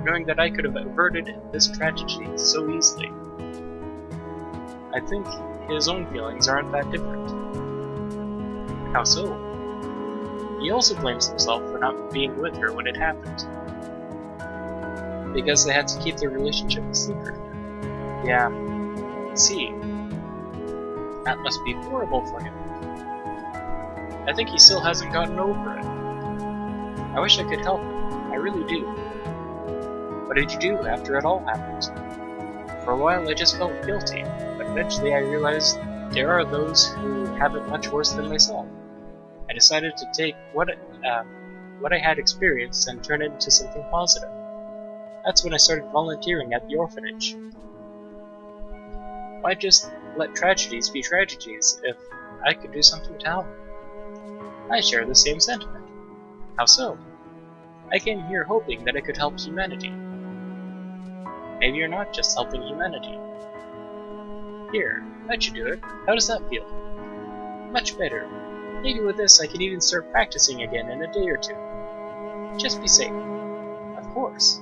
knowing that I could have averted this tragedy so easily? I think his own feelings aren't that different. How so? He also blames himself for not being with her when it happened. Because they had to keep their relationship a secret. Yeah, see. That must be horrible for him. I think he still hasn't gotten over it. I wish I could help him, I really do. What did you do after it all happened? For a while I just felt guilty, but eventually I realized there are those who have it much worse than myself. I decided to take what I had experienced and turn it into something positive. That's when I started volunteering at the orphanage. Why just let tragedies be tragedies if I could do something to help? I share the same sentiment. How so? I came here hoping that I could help humanity. Maybe you're not just helping humanity. Here, that should do it. How does that feel? Much better. Maybe with this I can even start practicing again in a day or two. Just be safe. Of course.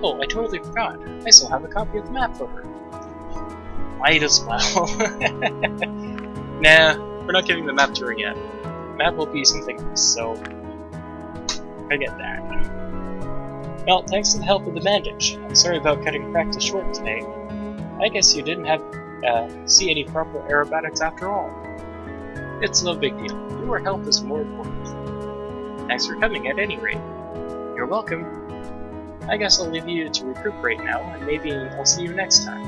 Oh, I totally forgot. I still have a copy of the map for her. Might as well. Nah, we're not giving the map to her yet. The map will be something else, so forget that. Well, thanks to the help of the bandage. I'm sorry about cutting practice short today. I guess you didn't have see any proper aerobatics after all. It's no big deal. Your help is more important. Thanks for coming at any rate. You're welcome. I guess I'll leave you to recuperate now, and maybe I'll see you next time.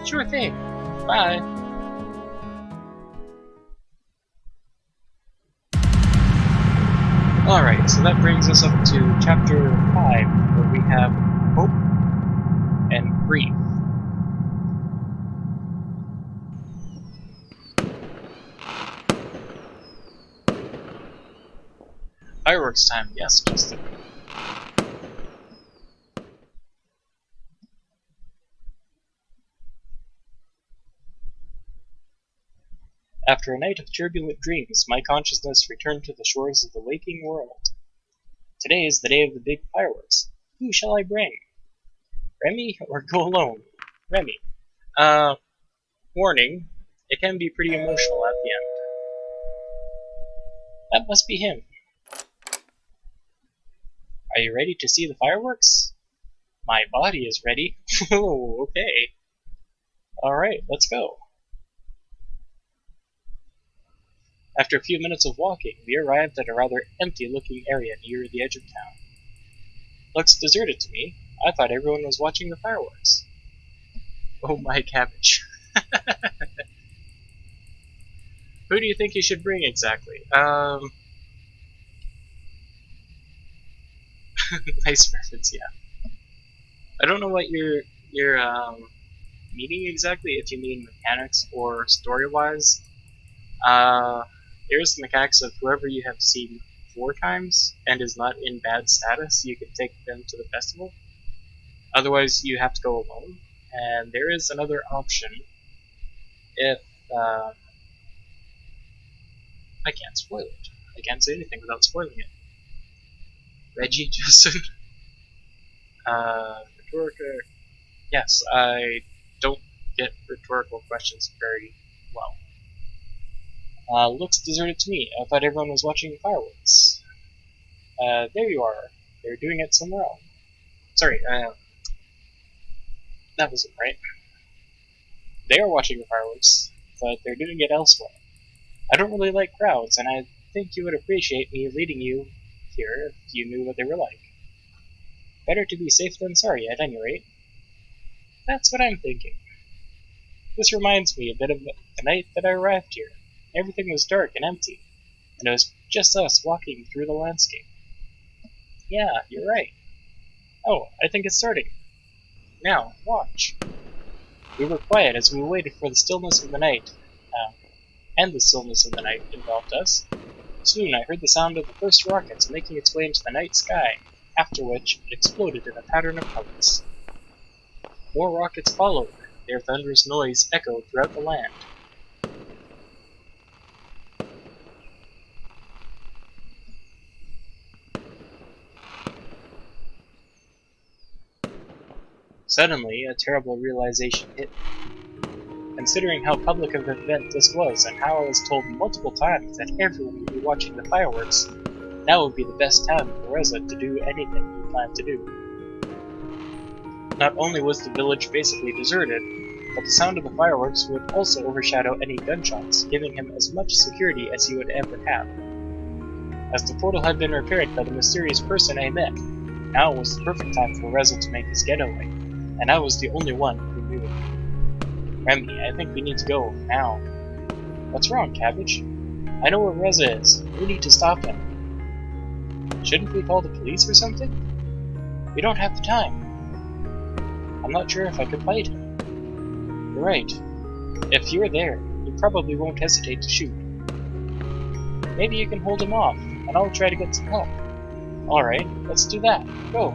Sure thing. Bye. Alright, so that brings us up to Chapter 5, where we have Hope and Grief. Fireworks time, yes, Justin. After a night of turbulent dreams, my consciousness returned to the shores of the waking world. Today is the day of the big fireworks. Who shall I bring? Remy or go alone? Remy. Warning, it can be pretty emotional at the end. That must be him. Are you ready to see the fireworks? My body is ready. Oh, okay. Alright, let's go. After a few minutes of walking, we arrived at a rather empty-looking area near the edge of town. Looks deserted to me. I thought everyone was watching the fireworks. Oh my cabbage. Who do you think you should bring exactly? Nice reference, yeah. I don't know what you're meaning exactly, if you mean mechanics or story-wise. There's the mechanics of whoever you have seen 4 times and is not in bad status, you can take them to the festival. Otherwise, you have to go alone. And there is another option if uh, I can't spoil it. I can't say anything without spoiling it. Reggie Justin. Rhetorica. Yes, I don't get rhetorical questions very well. Looks deserted to me. I thought everyone was watching fireworks. There you are. They're doing it somewhere else. Sorry, that wasn't right. They are watching the fireworks, but they're doing it elsewhere. I don't really like crowds, and I think you would appreciate me leading you here if you knew what they were like. Better to be safe than sorry, at any rate. That's what I'm thinking. This reminds me a bit of the night that I arrived here. Everything was dark and empty, and it was just us walking through the landscape. Yeah, you're right. Oh, I think it's starting. Now, watch. We were quiet as we waited for the stillness of the night, and the stillness of the night enveloped us. Soon I heard the sound of the first rockets making its way into the night sky, after which it exploded in a pattern of colors. More rockets followed. Their thunderous noise echoed throughout the land. Suddenly, a terrible realization hit me. Considering how public of an event this was, and how I was told multiple times that everyone would be watching the fireworks, now would be the best time for Reza to do anything he planned to do. Not only was the village basically deserted, but the sound of the fireworks would also overshadow any gunshots, giving him as much security as he would ever have. As the portal had been repaired by the mysterious person I met, now was the perfect time for Reza to make his getaway, and I was the only one who knew. Remy, I think we need to go, now. What's wrong, Cabbage? I know where Reza is. We need to stop him. Shouldn't we call the police or something? We don't have the time. I'm not sure if I could fight him. You're right. If you're there, you probably won't hesitate to shoot. Maybe you can hold him off, and I'll try to get some help. Alright, let's do that. Go.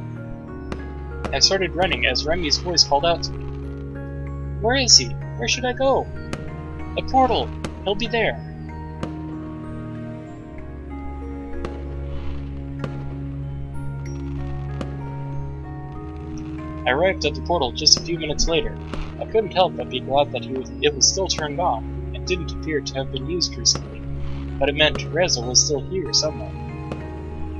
I started running as Remy's voice called out to me. Where is he? Where should I go? The portal! He'll be there. I arrived at the portal just a few minutes later. I couldn't help but be glad that it was still turned on, and didn't appear to have been used recently, but it meant Reza was still here somewhere.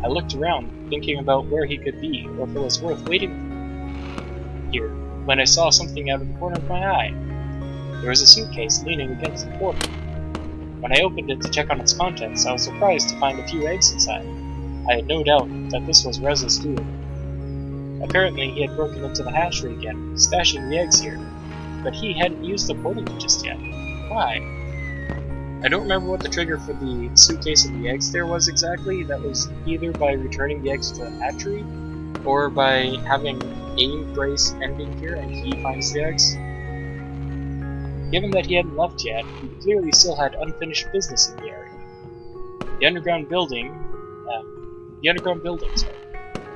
I looked around, thinking about where he could be, or if it was worth waiting here, when I saw something out of the corner of my eye. There was a suitcase leaning against the portal. When I opened it to check on its contents, I was surprised to find a few eggs inside. I had no doubt that this was Reza's doing. Apparently, he had broken into the hatchery again, stashing the eggs here, but he hadn't used the portal just yet. Why? I don't remember what the trigger for the suitcase and the eggs there was exactly. That was either by returning the eggs to the hatchery, or by having a brace ending here and he finds the eggs. Given that he hadn't left yet, he clearly still had unfinished business in the area. The underground building, sorry.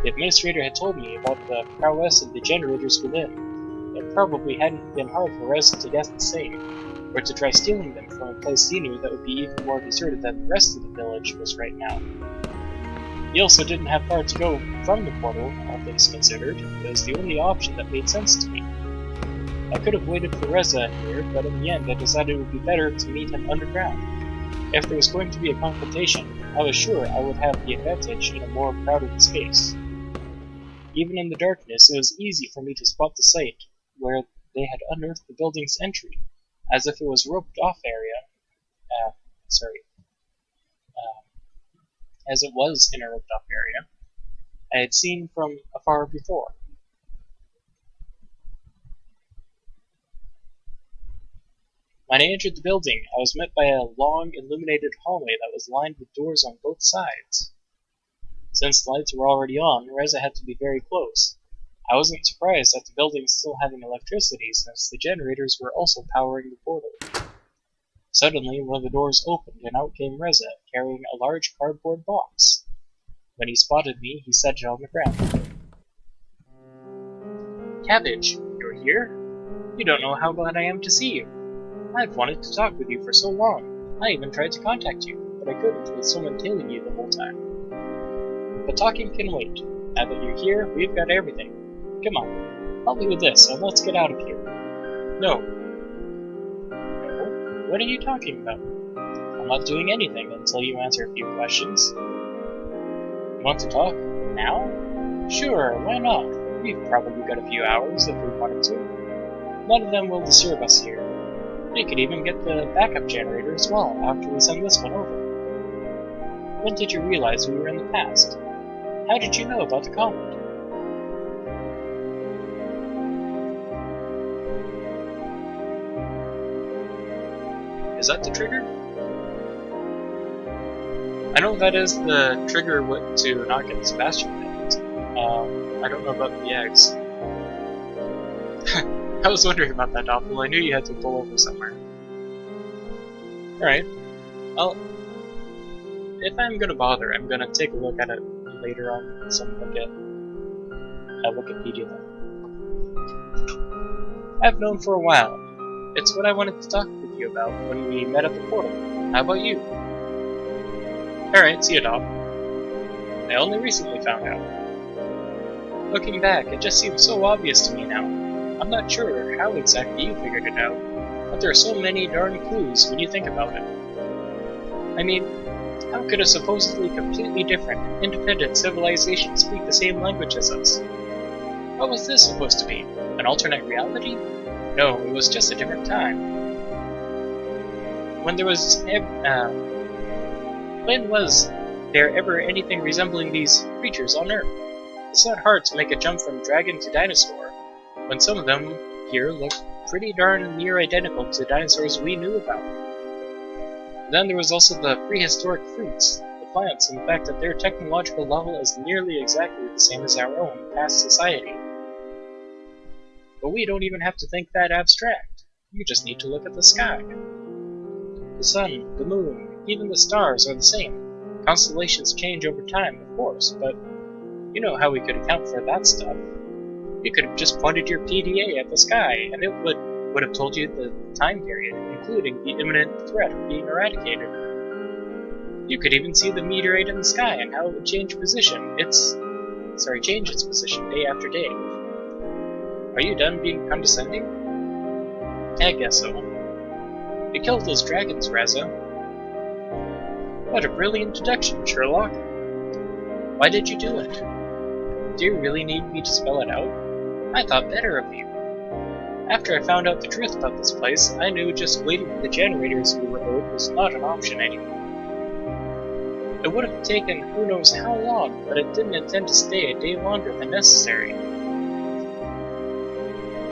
The administrator had told me about the prowess of the generators within. It probably hadn't been hard for Reza to guess the same, or to try stealing them from a place he knew that would be even more deserted than the rest of the village was right now. He also didn't have far to go from the portal, all things considered. It was the only option that made sense to me. I could have waited for Reza here, but in the end I decided it would be better to meet him underground. If there was going to be a confrontation, I was sure I would have the advantage in a more crowded space. Even in the darkness, it was easy for me to spot the site where they had unearthed the building's entry, as if it was roped-off area. As it was in a roped-off area I had seen from afar before. When I entered the building, I was met by a long, illuminated hallway that was lined with doors on both sides. Since the lights were already on, Reza had to be very close. I wasn't surprised at the building still having electricity, since the generators were also powering the portal. Suddenly, one of the doors opened, and out came Reza, carrying a large cardboard box. When he spotted me, he set it on the ground. Cabbage, you're here? You don't know how glad I am to see you. I've wanted to talk with you for so long. I even tried to contact you, but I couldn't with someone tailing you the whole time. But talking can wait. Now that you're here, we've got everything. Come on, help me with this, and let's get out of here. No. No? What are you talking about? I'm not doing anything until you answer a few questions. You want to talk? Now? Sure, why not? We've probably got a few hours if we wanted to. None of them will disturb us here. We could even get the backup generator as well after we send this one over. When did you realize we were in the past? How did you know about the comet? Is that the trigger? I know that is the trigger to not get the Sebastian things. I don't know about the eggs. I was wondering about that, Doppel. I knew you had to pull over somewhere. Alright. Well, if I'm gonna bother, I'm gonna take a look at it later on. Wikipedia. I've known for a while. It's what I wanted to talk with you about when we met at the portal. How about you? Alright, see you, Dop. I only recently found out. Looking back, it just seems so obvious to me now. I'm not sure how exactly you figured it out, but there are so many darn clues when you think about it. I mean, how could a supposedly completely different, independent civilization speak the same language as us? What was this supposed to be? An alternate reality? No, it was just a different time. When was there ever anything resembling these creatures on Earth? It's not hard to make a jump from dragon to dinosaur, when some of them here look pretty darn near identical to dinosaurs we knew about. Then there was also the prehistoric fruits, the plants, and the fact that their technological level is nearly exactly the same as our own past society. But we don't even have to think that abstract. You just need to look at the sky. The sun, the moon, even the stars are the same. Constellations change over time, of course, but you know how we could account for that stuff. You could have just pointed your PDA at the sky, and it would have told you the time period, including the imminent threat of being eradicated. You could even see the meteorite in the sky and how it would change its position day after day. Are you done being condescending? I guess so. You killed those dragons, Reza. What a brilliant deduction, Sherlock. Why did you do it? Do you really need me to spell it out? I thought better of you. After I found out the truth about this place, I knew just waiting for the generators we were owed was not an option anymore. It would have taken who knows how long, but it didn't intend to stay a day longer than necessary.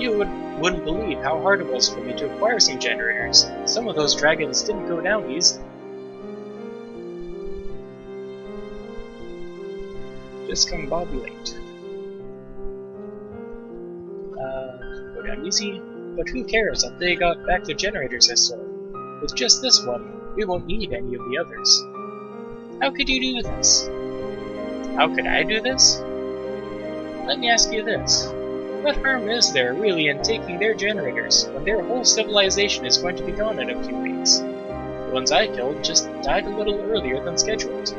You wouldn't believe how hard it was for me to acquire some generators. Some of those dragons didn't go down easily. Discombobulate. Go down easy, but who cares that they got back the generators I stole? With just this one, we won't need any of the others. How could you do this? How could I do this? Let me ask you this. What harm is there really in taking their generators when their whole civilization is going to be gone in a few weeks? The ones I killed just died a little earlier than scheduled.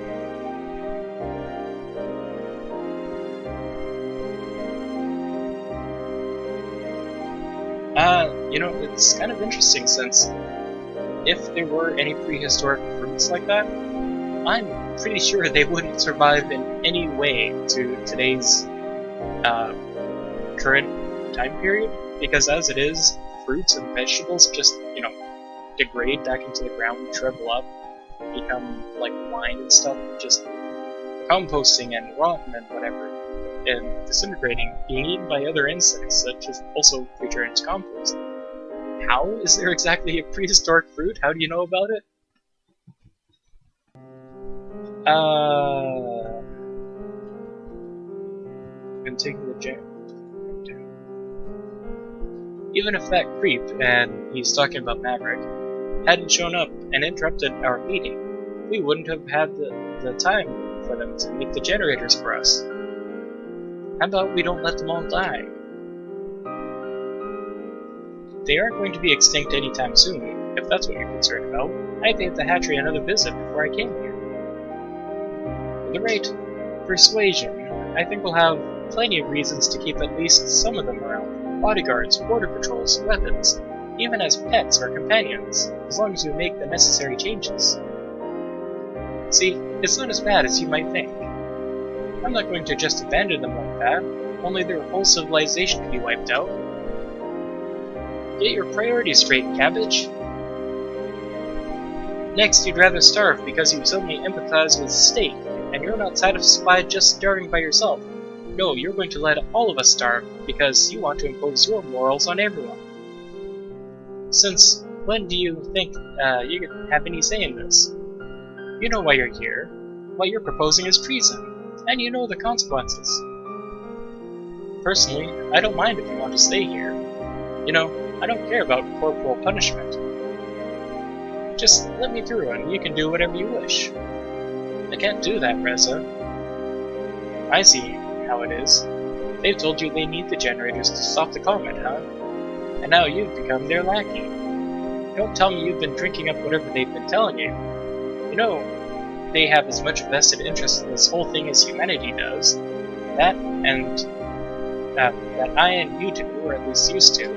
It's kind of interesting since if there were any prehistoric fruits like that, I'm pretty sure they wouldn't survive in any way to today's current time period, because as it is, fruits and vegetables just, degrade back into the ground, shrivel up, become like wine and stuff, just composting and rotten and whatever, and disintegrating, being eaten by other insects that just also return to compost. How? Is there exactly a prehistoric fruit? How do you know about it? I'm taking the jam. Even if that creep, and he's talking about Maverick, hadn't shown up and interrupted our meeting, we wouldn't have had the time for them to make the generators for us. How about we don't let them all die? They aren't going to be extinct anytime soon, if that's what you're concerned about. I paid the hatchery another visit before I came here. At the rate persuasion, I think we'll have plenty of reasons to keep at least some of them around. Bodyguards, border patrols, weapons, even as pets or companions, as long as we make the necessary changes. See, it's not as bad as you might think. I'm not going to just abandon them like that, only their whole civilization can be wiped out. Get your priorities straight, Cabbage. Next, you'd rather starve because you suddenly empathize with the state, and you're not satisfied just starving by yourself. No, you're going to let all of us starve because you want to impose your morals on everyone. Since when do you think you have any say in this? You know why you're here. What you're proposing is treason, and you know the consequences. Personally, I don't mind if you want to stay here. You know, I don't care about corporal punishment. Just let me through and you can do whatever you wish. I can't do that, Reza. I see how it is. They've told you they need the generators to stop the comet, huh? And now you've become their lackey. Don't tell me you've been drinking up whatever they've been telling you. You know, they have as much vested interest in this whole thing as humanity does. That I and you do, or at least used to.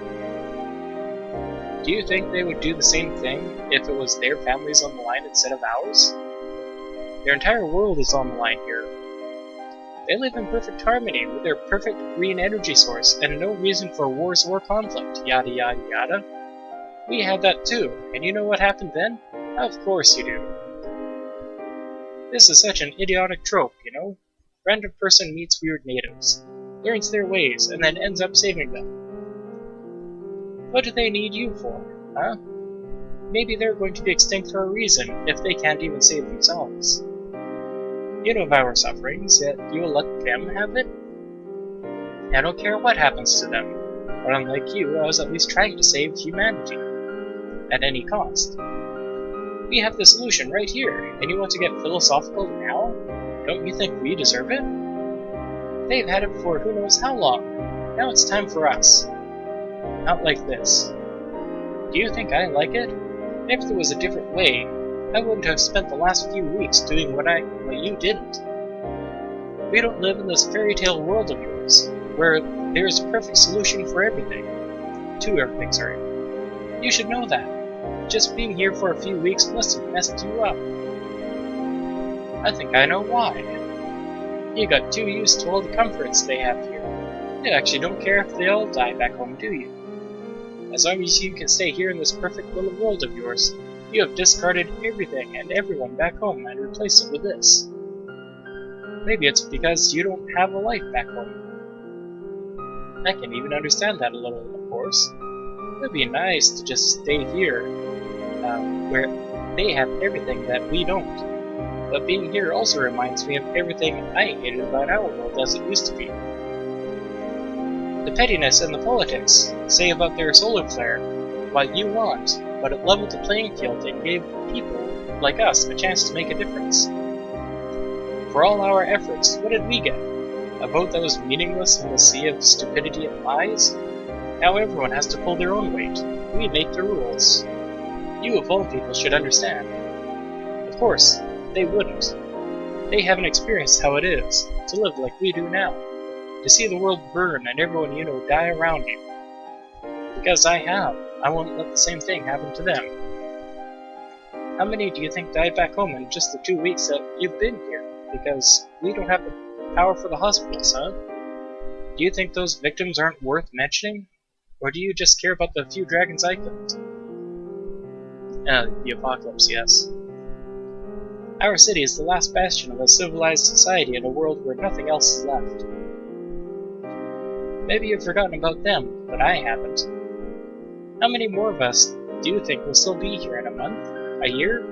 Do you think they would do the same thing if it was their families on the line instead of ours? Their entire world is on the line here. They live in perfect harmony with their perfect green energy source and no reason for wars or conflict, yada yada yada. We had that too, and you know what happened then? Of course you do. This is such an idiotic trope, you know? Random person meets weird natives, learns their ways, and then ends up saving them. What do they need you for, huh? Maybe they're going to be extinct for a reason if they can't even save themselves. You know of our sufferings, yet you will let them have it? I don't care what happens to them, but unlike you, I was at least trying to save humanity. At any cost. We have the solution right here, and you want to get philosophical now? Don't you think we deserve it? They've had it for who knows how long. Now it's time for us. Not like this. Do you think I like it? If there was a different way, I wouldn't have spent the last few weeks doing what you didn't. We don't live in this fairy tale world of yours, where there's a perfect solution for everything. To everything, sorry. You should know that. Just being here for a few weeks must have messed you up. I think I know why. You got too used to all the comforts they have here. You actually don't care if they all die back home, do you? As long as you can stay here in this perfect little world of yours, you have discarded everything and everyone back home and replaced it with this. Maybe it's because you don't have a life back home. I can even understand that a little, of course. It would be nice to just stay here, where they have everything that we don't. But being here also reminds me of everything I hated about our world as it used to be. The pettiness and the politics, say about their solar flare, what you want, but it leveled the playing field and gave people like us a chance to make a difference. For all our efforts, what did we get? A vote that was meaningless in the sea of stupidity and lies? Now everyone has to pull their own weight. We make the rules. You of all people should understand. Of course, they wouldn't. They haven't experienced how it is to live like we do now. To see the world burn and everyone you know die around you. Because I have, I won't let the same thing happen to them. How many do you think died back home in just the 2 weeks that you've been here? Because we don't have the power for the hospitals, huh? Do you think those victims aren't worth mentioning? Or do you just care about the few dragons I killed? The apocalypse, yes. Our city is the last bastion of a civilized society in a world where nothing else is left. Maybe you've forgotten about them, but I haven't. How many more of us do you think will still be here in a month? A year?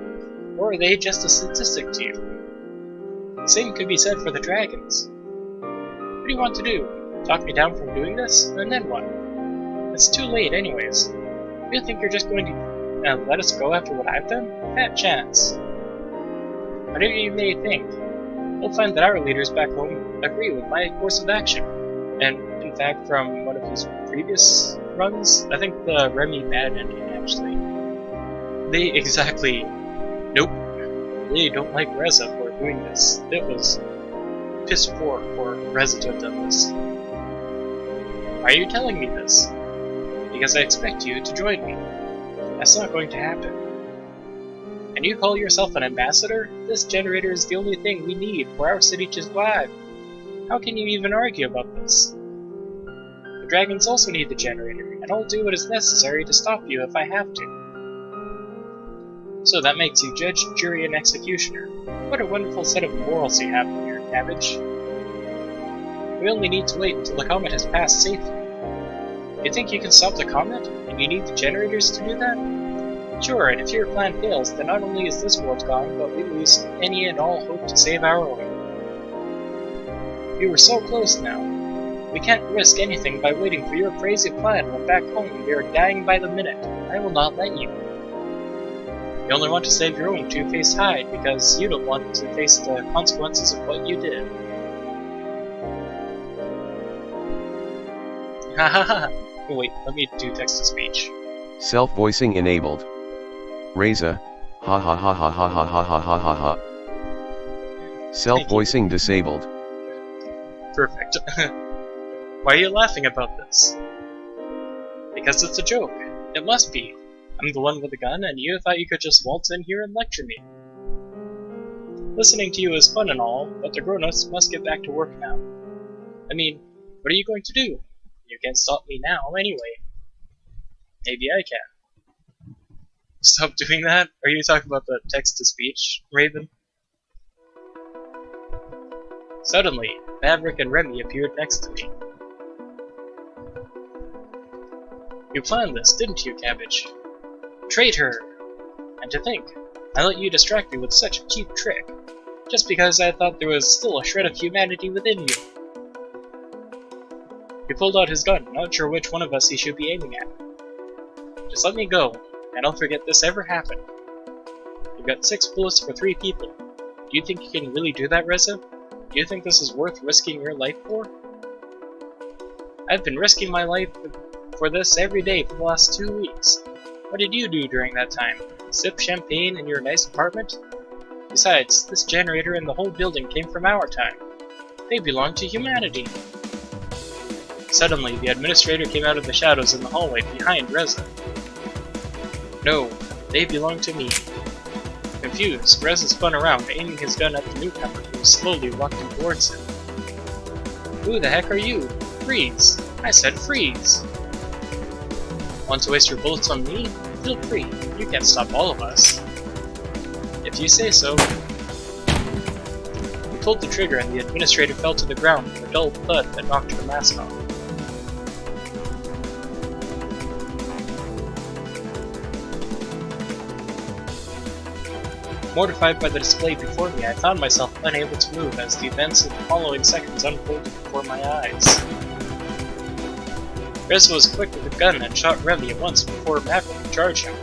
Or are they just a statistic to you? The same could be said for the dragons. What do you want to do? Talk me down from doing this? And then what? It's too late anyways. You think you're just going to let us go after what I've done? Fat chance. Whatever you may think, you'll find that our leaders back home agree with my course of action. And in fact, from one of his previous runs, I think the Remy bad ending actually. Nope. They don't like Reza for doing this. It was piss poor for Reza to have done this. Why are you telling me this? Because I expect you to join me. That's not going to happen. And you call yourself an ambassador? This generator is the only thing we need for our city to survive. How can you even argue about this? The dragons also need the generator, and I'll do what is necessary to stop you if I have to. So that makes you judge, jury, and executioner. What a wonderful set of morals you have here, Cabbage. We only need to wait until the comet has passed safely. You think you can stop the comet, and you need the generators to do that? Sure, and if your plan fails, then not only is this world gone, but we lose any and all hope to save our own. We were so close now. We can't risk anything by waiting for your crazy plan when back home we are dying by the minute. I will not let you. You only want to save your own two-faced hide because you don't want to face the consequences of what you did. Hahaha. Wait, let me do text-to-speech. Self-voicing enabled. Reza, ha ha ha ha ha ha ha ha ha ha ha. Self-voicing disabled. Perfect. Why are you laughing about this? Because it's a joke. It must be. I'm the one with the gun, and you thought you could just waltz in here and lecture me. Listening to you is fun and all, but the grown-ups must get back to work now. I mean, what are you going to do? You can't stop me now, anyway. Maybe I can. Stop doing that? Are you talking about the text-to-speech, Raven? Suddenly, Maverick and Remy appeared next to me. You planned this, didn't you, Cabbage? Traitor! And to think, I let you distract me with such a cheap trick, just because I thought there was still a shred of humanity within you. He pulled out his gun, not sure which one of us he should be aiming at. Just let me go, and I'll forget this ever happened. You've got 6 bullets for 3 people. Do you think you can really do that, Reza? Do you think this is worth risking your life for? I've been risking my life for this every day for the last 2 weeks. What did you do during that time? Sip champagne in your nice apartment? Besides, this generator and the whole building came from our time. They belong to humanity. Suddenly, the administrator came out of the shadows in the hallway behind Reza. No, they belong to me. Confused, Reza spun around, aiming his gun at the newcomer who was slowly walking towards him. Who the heck are you? Freeze! I said freeze! Want to waste your bullets on me? Feel free. You can't stop all of us. If you say so. He pulled the trigger and the administrator fell to the ground with a dull thud that knocked her mask off. Mortified by the display before me, I found myself unable to move as the events of the following seconds unfolded before my eyes. Reza was quick with a gun and shot Remy at once before Maverick could charge him.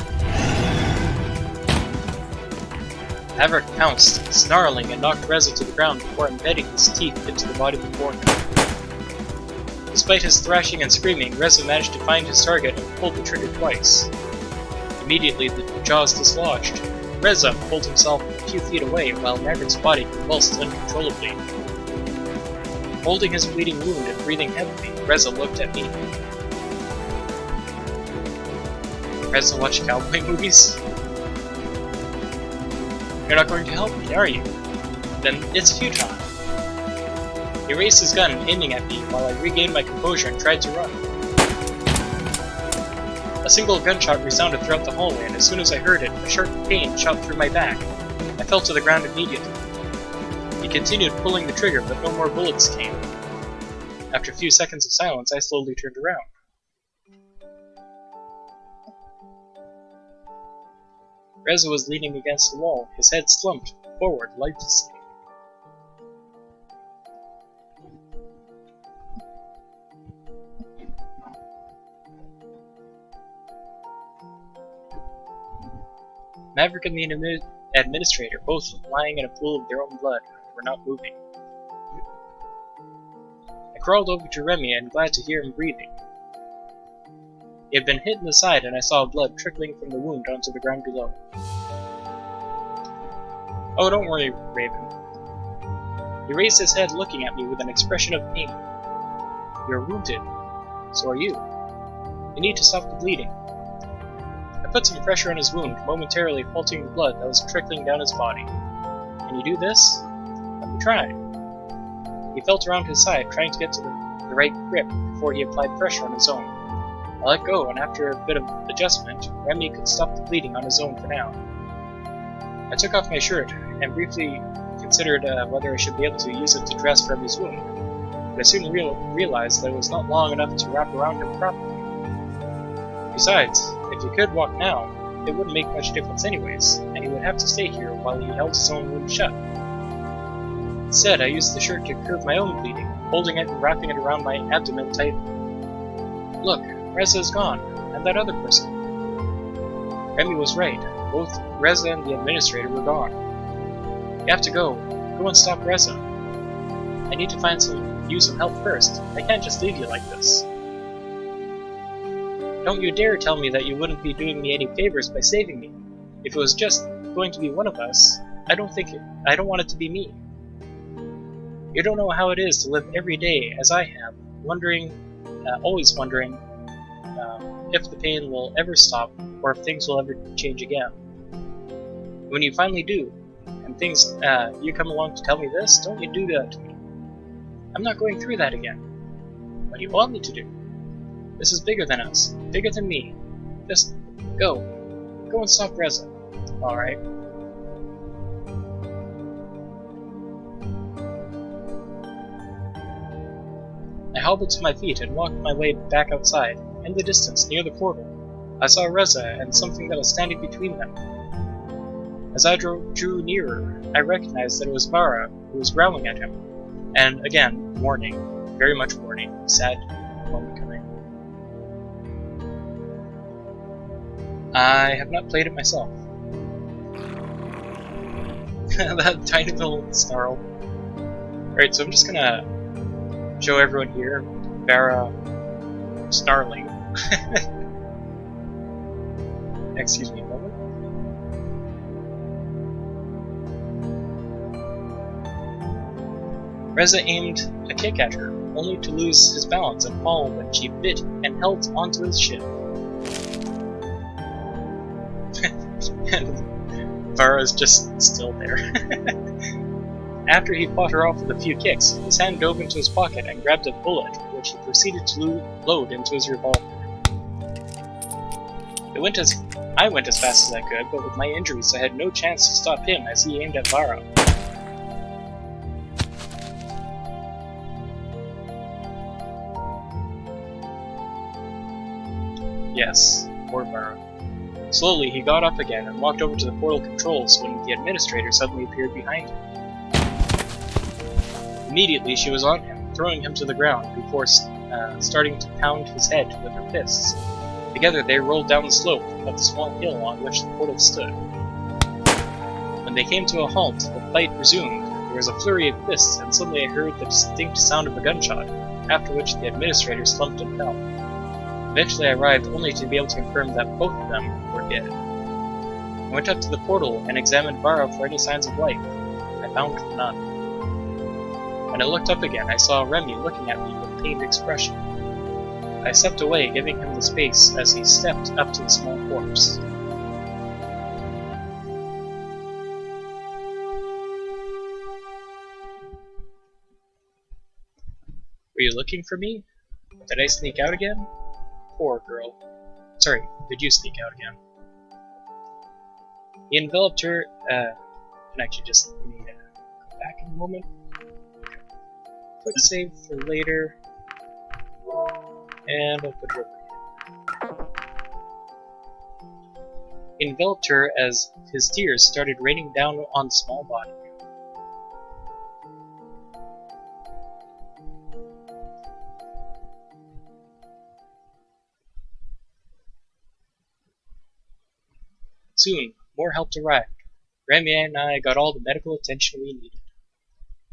Maverick pounced, snarling, and knocked Reza to the ground before embedding his teeth into the body before him. Despite his thrashing and screaming, Reza managed to find his target and pulled the trigger twice. Immediately, the jaws dislodged. Reza pulled himself a few feet away while Maverick's body convulsed uncontrollably. Holding his bleeding wound and breathing heavily, Reza looked at me. Reza watched cowboy movies? You're not going to help me, are you? Then it's futile. He raised his gun, aiming at me, while I regained my composure and tried to run. A single gunshot resounded throughout the hallway, and as soon as I heard it, a sharp pain shot through my back. I fell to the ground immediately. He continued pulling the trigger, but no more bullets came. After a few seconds of silence, I slowly turned around. Reza was leaning against the wall, his head slumped forward lifelessly. Maverick and the administrator, both lying in a pool of their own blood, were not moving. I crawled over to Remy and glad to hear him breathing. He had been hit in the side and I saw blood trickling from the wound onto the ground below. Oh, don't worry, Raven. He raised his head looking at me with an expression of pain. You're wounded. So are you. You need to stop the bleeding. I put some pressure on his wound, momentarily halting the blood that was trickling down his body. Can you do this? Let me try. He felt around his side, trying to get to the right grip before he applied pressure on his own. I let go, and after a bit of adjustment, Remy could stop the bleeding on his own for now. I took off my shirt, and briefly considered whether I should be able to use it to dress Remy's wound, but I soon realized that it was not long enough to wrap around him properly. Besides, if he could walk now, it wouldn't make much difference anyways, and he would have to stay here while he held his own wound shut. Instead, I used the shirt to curb my own bleeding, holding it and wrapping it around my abdomen tightly. Look, Reza is gone, and that other person. Remy was right. Both Reza and the administrator were gone. You have to go. Go and stop Reza. I need to find you some help first. I can't just leave you like this. Don't you dare tell me that you wouldn't be doing me any favors by saving me. If it was just going to be one of us, I don't want it to be me. You don't know how it is to live every day as I have, always wondering if the pain will ever stop or if things will ever change again. When you finally do, and you come along to tell me this, don't you do that to me. I'm not going through that again. What do you want me to do? This is bigger than us, bigger than me. Just go. Go and stop Reza. Alright. I hobbled to my feet and walked my way back outside. In the distance, near the portal, I saw Reza and something that was standing between them. As I drew nearer, I recognized that it was Vara, who was growling at him. And again, warning, very much warning, sad moment coming. I have not played it myself. That tiny little snarl. Alright, so I'm just gonna show everyone here Vara snarling. Excuse me a moment. Reza aimed a kick at her, only to lose his balance and fall when she bit and held onto his shin. And Vara's just still there. After he fought her off with a few kicks, his hand dove into his pocket and grabbed a bullet, which he proceeded to load into his revolver. I went as fast as I could, but with my injuries I had no chance to stop him as he aimed at Vara. Yes, poor Vara. Slowly he got up again and walked over to the portal controls when the administrator suddenly appeared behind him. Immediately she was on him, throwing him to the ground before starting to pound his head with her fists. Together they rolled down the slope of the small hill on which the portal stood. When they came to a halt, the fight resumed. There was a flurry of fists, and suddenly I heard the distinct sound of a gunshot, after which the administrator slumped and fell. Eventually I arrived only to be able to confirm that both of them were dead. I went up to the portal and examined Vara for any signs of life. I found none. When I looked up again, I saw Remy looking at me with a pained expression. I stepped away, giving him the space as he stepped up to the small corpse. Were you looking for me? Did I sneak out again? Poor girl. Sorry, did you sneak out again? He enveloped her, can actually just let me go back in a moment. Quick save for later. And I'll put her over here. enveloped her as his tears started raining down on the small body. Soon, more help arrived. Remy and I got all the medical attention we needed.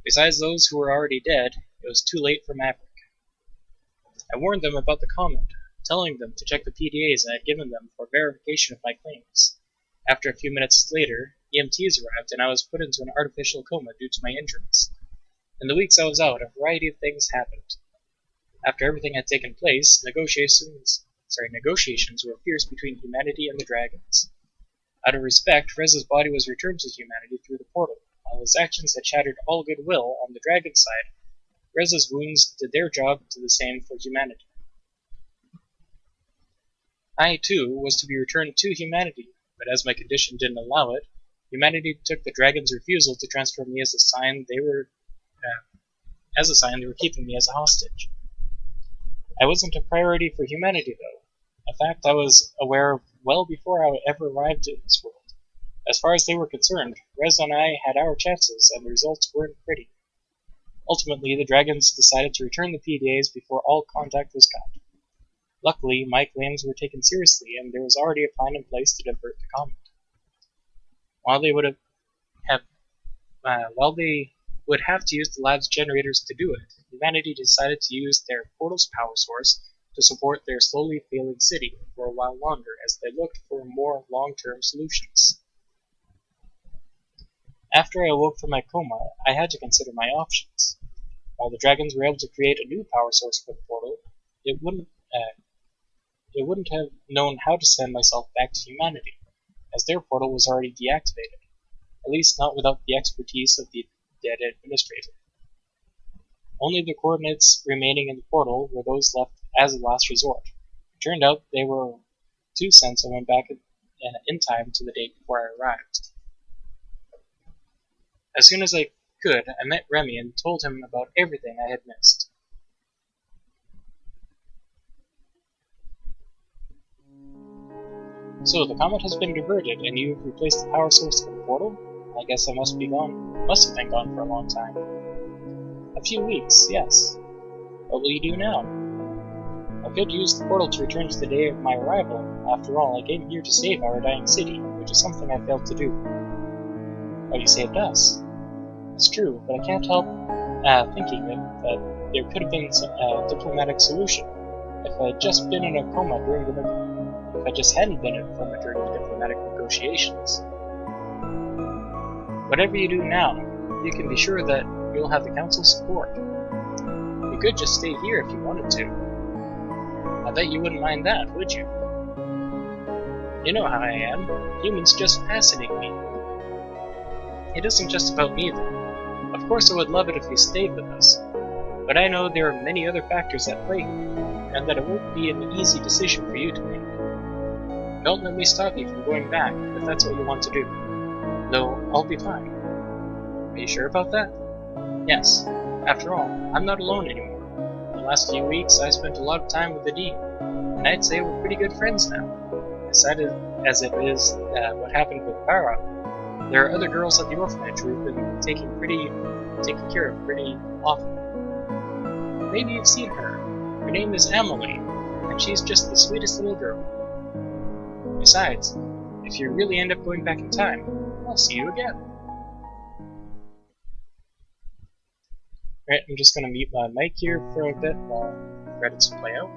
Besides those who were already dead, it was too late for Maverick. I warned them about the comment, telling them to check the PDAs I had given them for verification of my claims. After a few minutes later, EMTs arrived and I was put into an artificial coma due to my injuries. In the weeks I was out, a variety of things happened. After everything had taken place, negotiations were fierce between humanity and the dragons. Out of respect, Rez's body was returned to humanity through the portal. While his actions had shattered all goodwill on the dragon side, Rez's wounds did their job to the same for humanity. I, too, was to be returned to humanity, but as my condition didn't allow it, humanity took the dragon's refusal to transfer me as a sign they were keeping me as a hostage. I wasn't a priority for humanity, though, a fact I was aware of well before I ever arrived in this world. As far as they were concerned, Rez and I had our chances, and the results weren't pretty. Ultimately, the dragons decided to return the PDAs before all contact was cut. Luckily, my claims were taken seriously, and there was already a plan in place to divert the comet. While they would have to use the lab's generators to do it, humanity decided to use their portal's power source to support their slowly failing city for a while longer as they looked for more long-term solutions. After I awoke from my coma, I had to consider my options. While the dragons were able to create a new power source for the portal, it wouldn't have known how to send myself back to humanity, as their portal was already deactivated, at least not without the expertise of the dead administrator. Only the coordinates remaining in the portal were those left as a last resort. It turned out they were 2 cents I went back in time to the date before I arrived. As soon as I could, I met Remy and told him about everything I had missed. So the comet has been diverted, and you've replaced the power source for the portal? I guess I must have been gone for a long time. A few weeks, yes. What will you do now? I could use the portal to return to the day of my arrival. After all, I came here to save our dying city, which is something I failed to do. Oh, you saved us. It's true, but I can't help thinking that there could have been a diplomatic solution. If I had just been in a coma during if I just hadn't been in a coma during the diplomatic negotiations. Whatever you do now, you can be sure that you'll have the Council's support. You could just stay here if you wanted to. I bet you wouldn't mind that, would you? You know how I am. Humans just fascinate me. It isn't just about me, though. Of course I would love it if you stayed with us, but I know there are many other factors at play here, and that it won't be an easy decision for you to make. Don't let me stop you from going back, if that's what you want to do. Though, I'll be fine. Are you sure about that? Yes. After all, I'm not alone anymore. The last few weeks, I spent a lot of time with the Dean, and I'd say we're pretty good friends now. As sad as it is what happened with Para, there are other girls at the orphanage who've been taken care of pretty often. Maybe you've seen her. Her name is Emily, and she's just the sweetest little girl. Besides, if you really end up going back in time, I'll see you again. Alright, I'm just gonna mute my mic here for a bit while credits play out.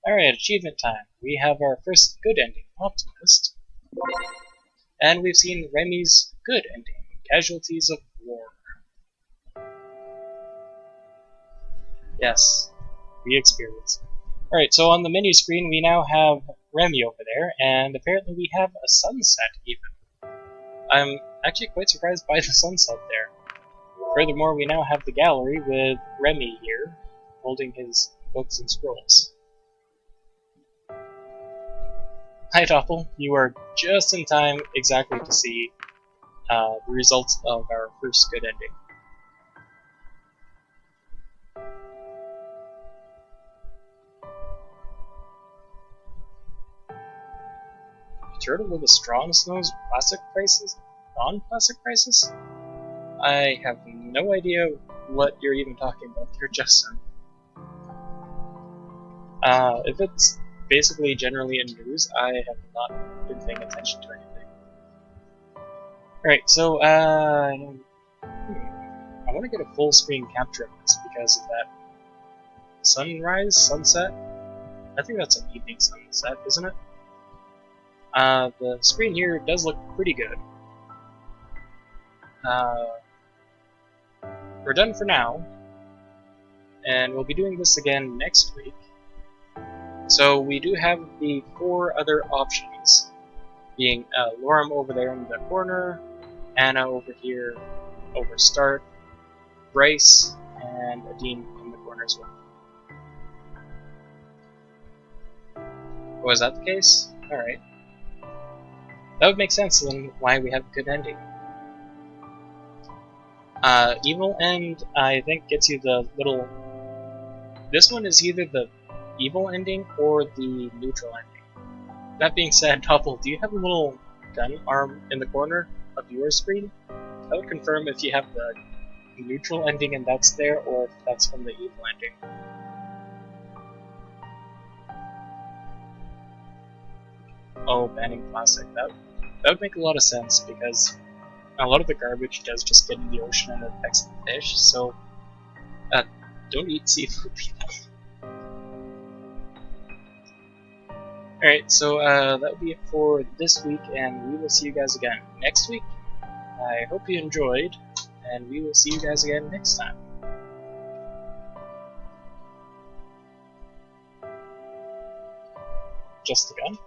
Alright, achievement time. We have our first good ending, Optimist. And we've seen Remy's good ending, Casualties of War. Yes, we experience. Alright, so on the menu screen we now have Remy over there, and apparently we have a sunset even. I'm actually quite surprised by the sunset there. Furthermore, we now have the gallery with Remy here, holding his books and scrolls. Hi Doppel, you are just in time exactly to see the results of our first good ending. Turtle with a strong nose plastic prices? Non-plastic prices? I have no idea what you're even talking about here, Justin. If it's basically generally in news, I have not been paying attention to anything. Alright, so, I want to get a full screen capture of this because of that sunrise, sunset. I think that's an evening sunset, isn't it? The screen here does look pretty good. We're done for now, and we'll be doing this again next week. So we do have the 4 other options, being Lorem over there in the corner, Anna over here over start, Bryce, and Adine in the corner as well. Was that the case? Alright. That would make sense then why we have a good ending. Evil End, I think, gets you the little... This one is either the evil ending or the neutral ending. That being said, Doppel, do you have a little gun arm in the corner of your screen? I would confirm if you have the neutral ending and that's there, or if that's from the evil ending. Oh, banning plastic. That would make a lot of sense, because a lot of the garbage does just get in the ocean and affects the fish, so don't eat seafood, people. Alright, so that'll be it for this week, and we will see you guys again next week. I hope you enjoyed, and we will see you guys again next time. Just the gun?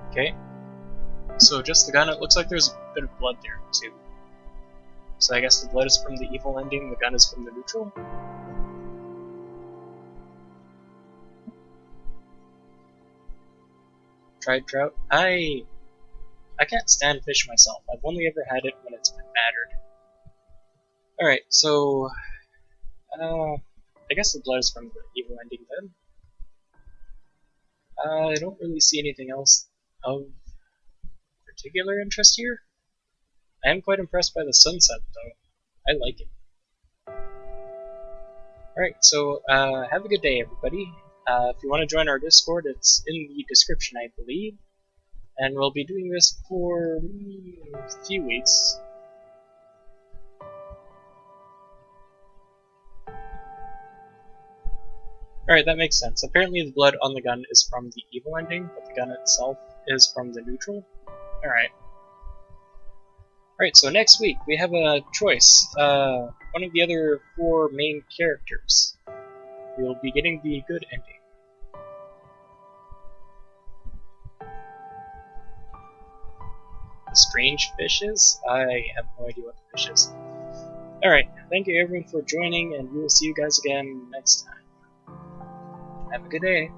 Okay. So just the gun, it looks like there's a bit of blood there, too. So I guess the blood is from the evil ending, the gun is from the neutral? Tried trout? I can't stand fish myself. I've only ever had it when it's been battered. Alright, so... I guess the blood is from the evil ending then. I don't really see anything else of particular interest here. I am quite impressed by the sunset, though. I like it. Alright, so have a good day, everybody. If you want to join our Discord, it's in the description, I believe. And we'll be doing this for a few weeks. Alright, that makes sense. Apparently the blood on the gun is from the evil ending, but the gun itself is from the neutral. Alright. Alright, so next week we have a choice. One of the other 4 main characters. We'll be getting the good ending. The strange fishes? I have no idea what the fish is. Alright, thank you everyone for joining, and we will see you guys again next time. Have a good day.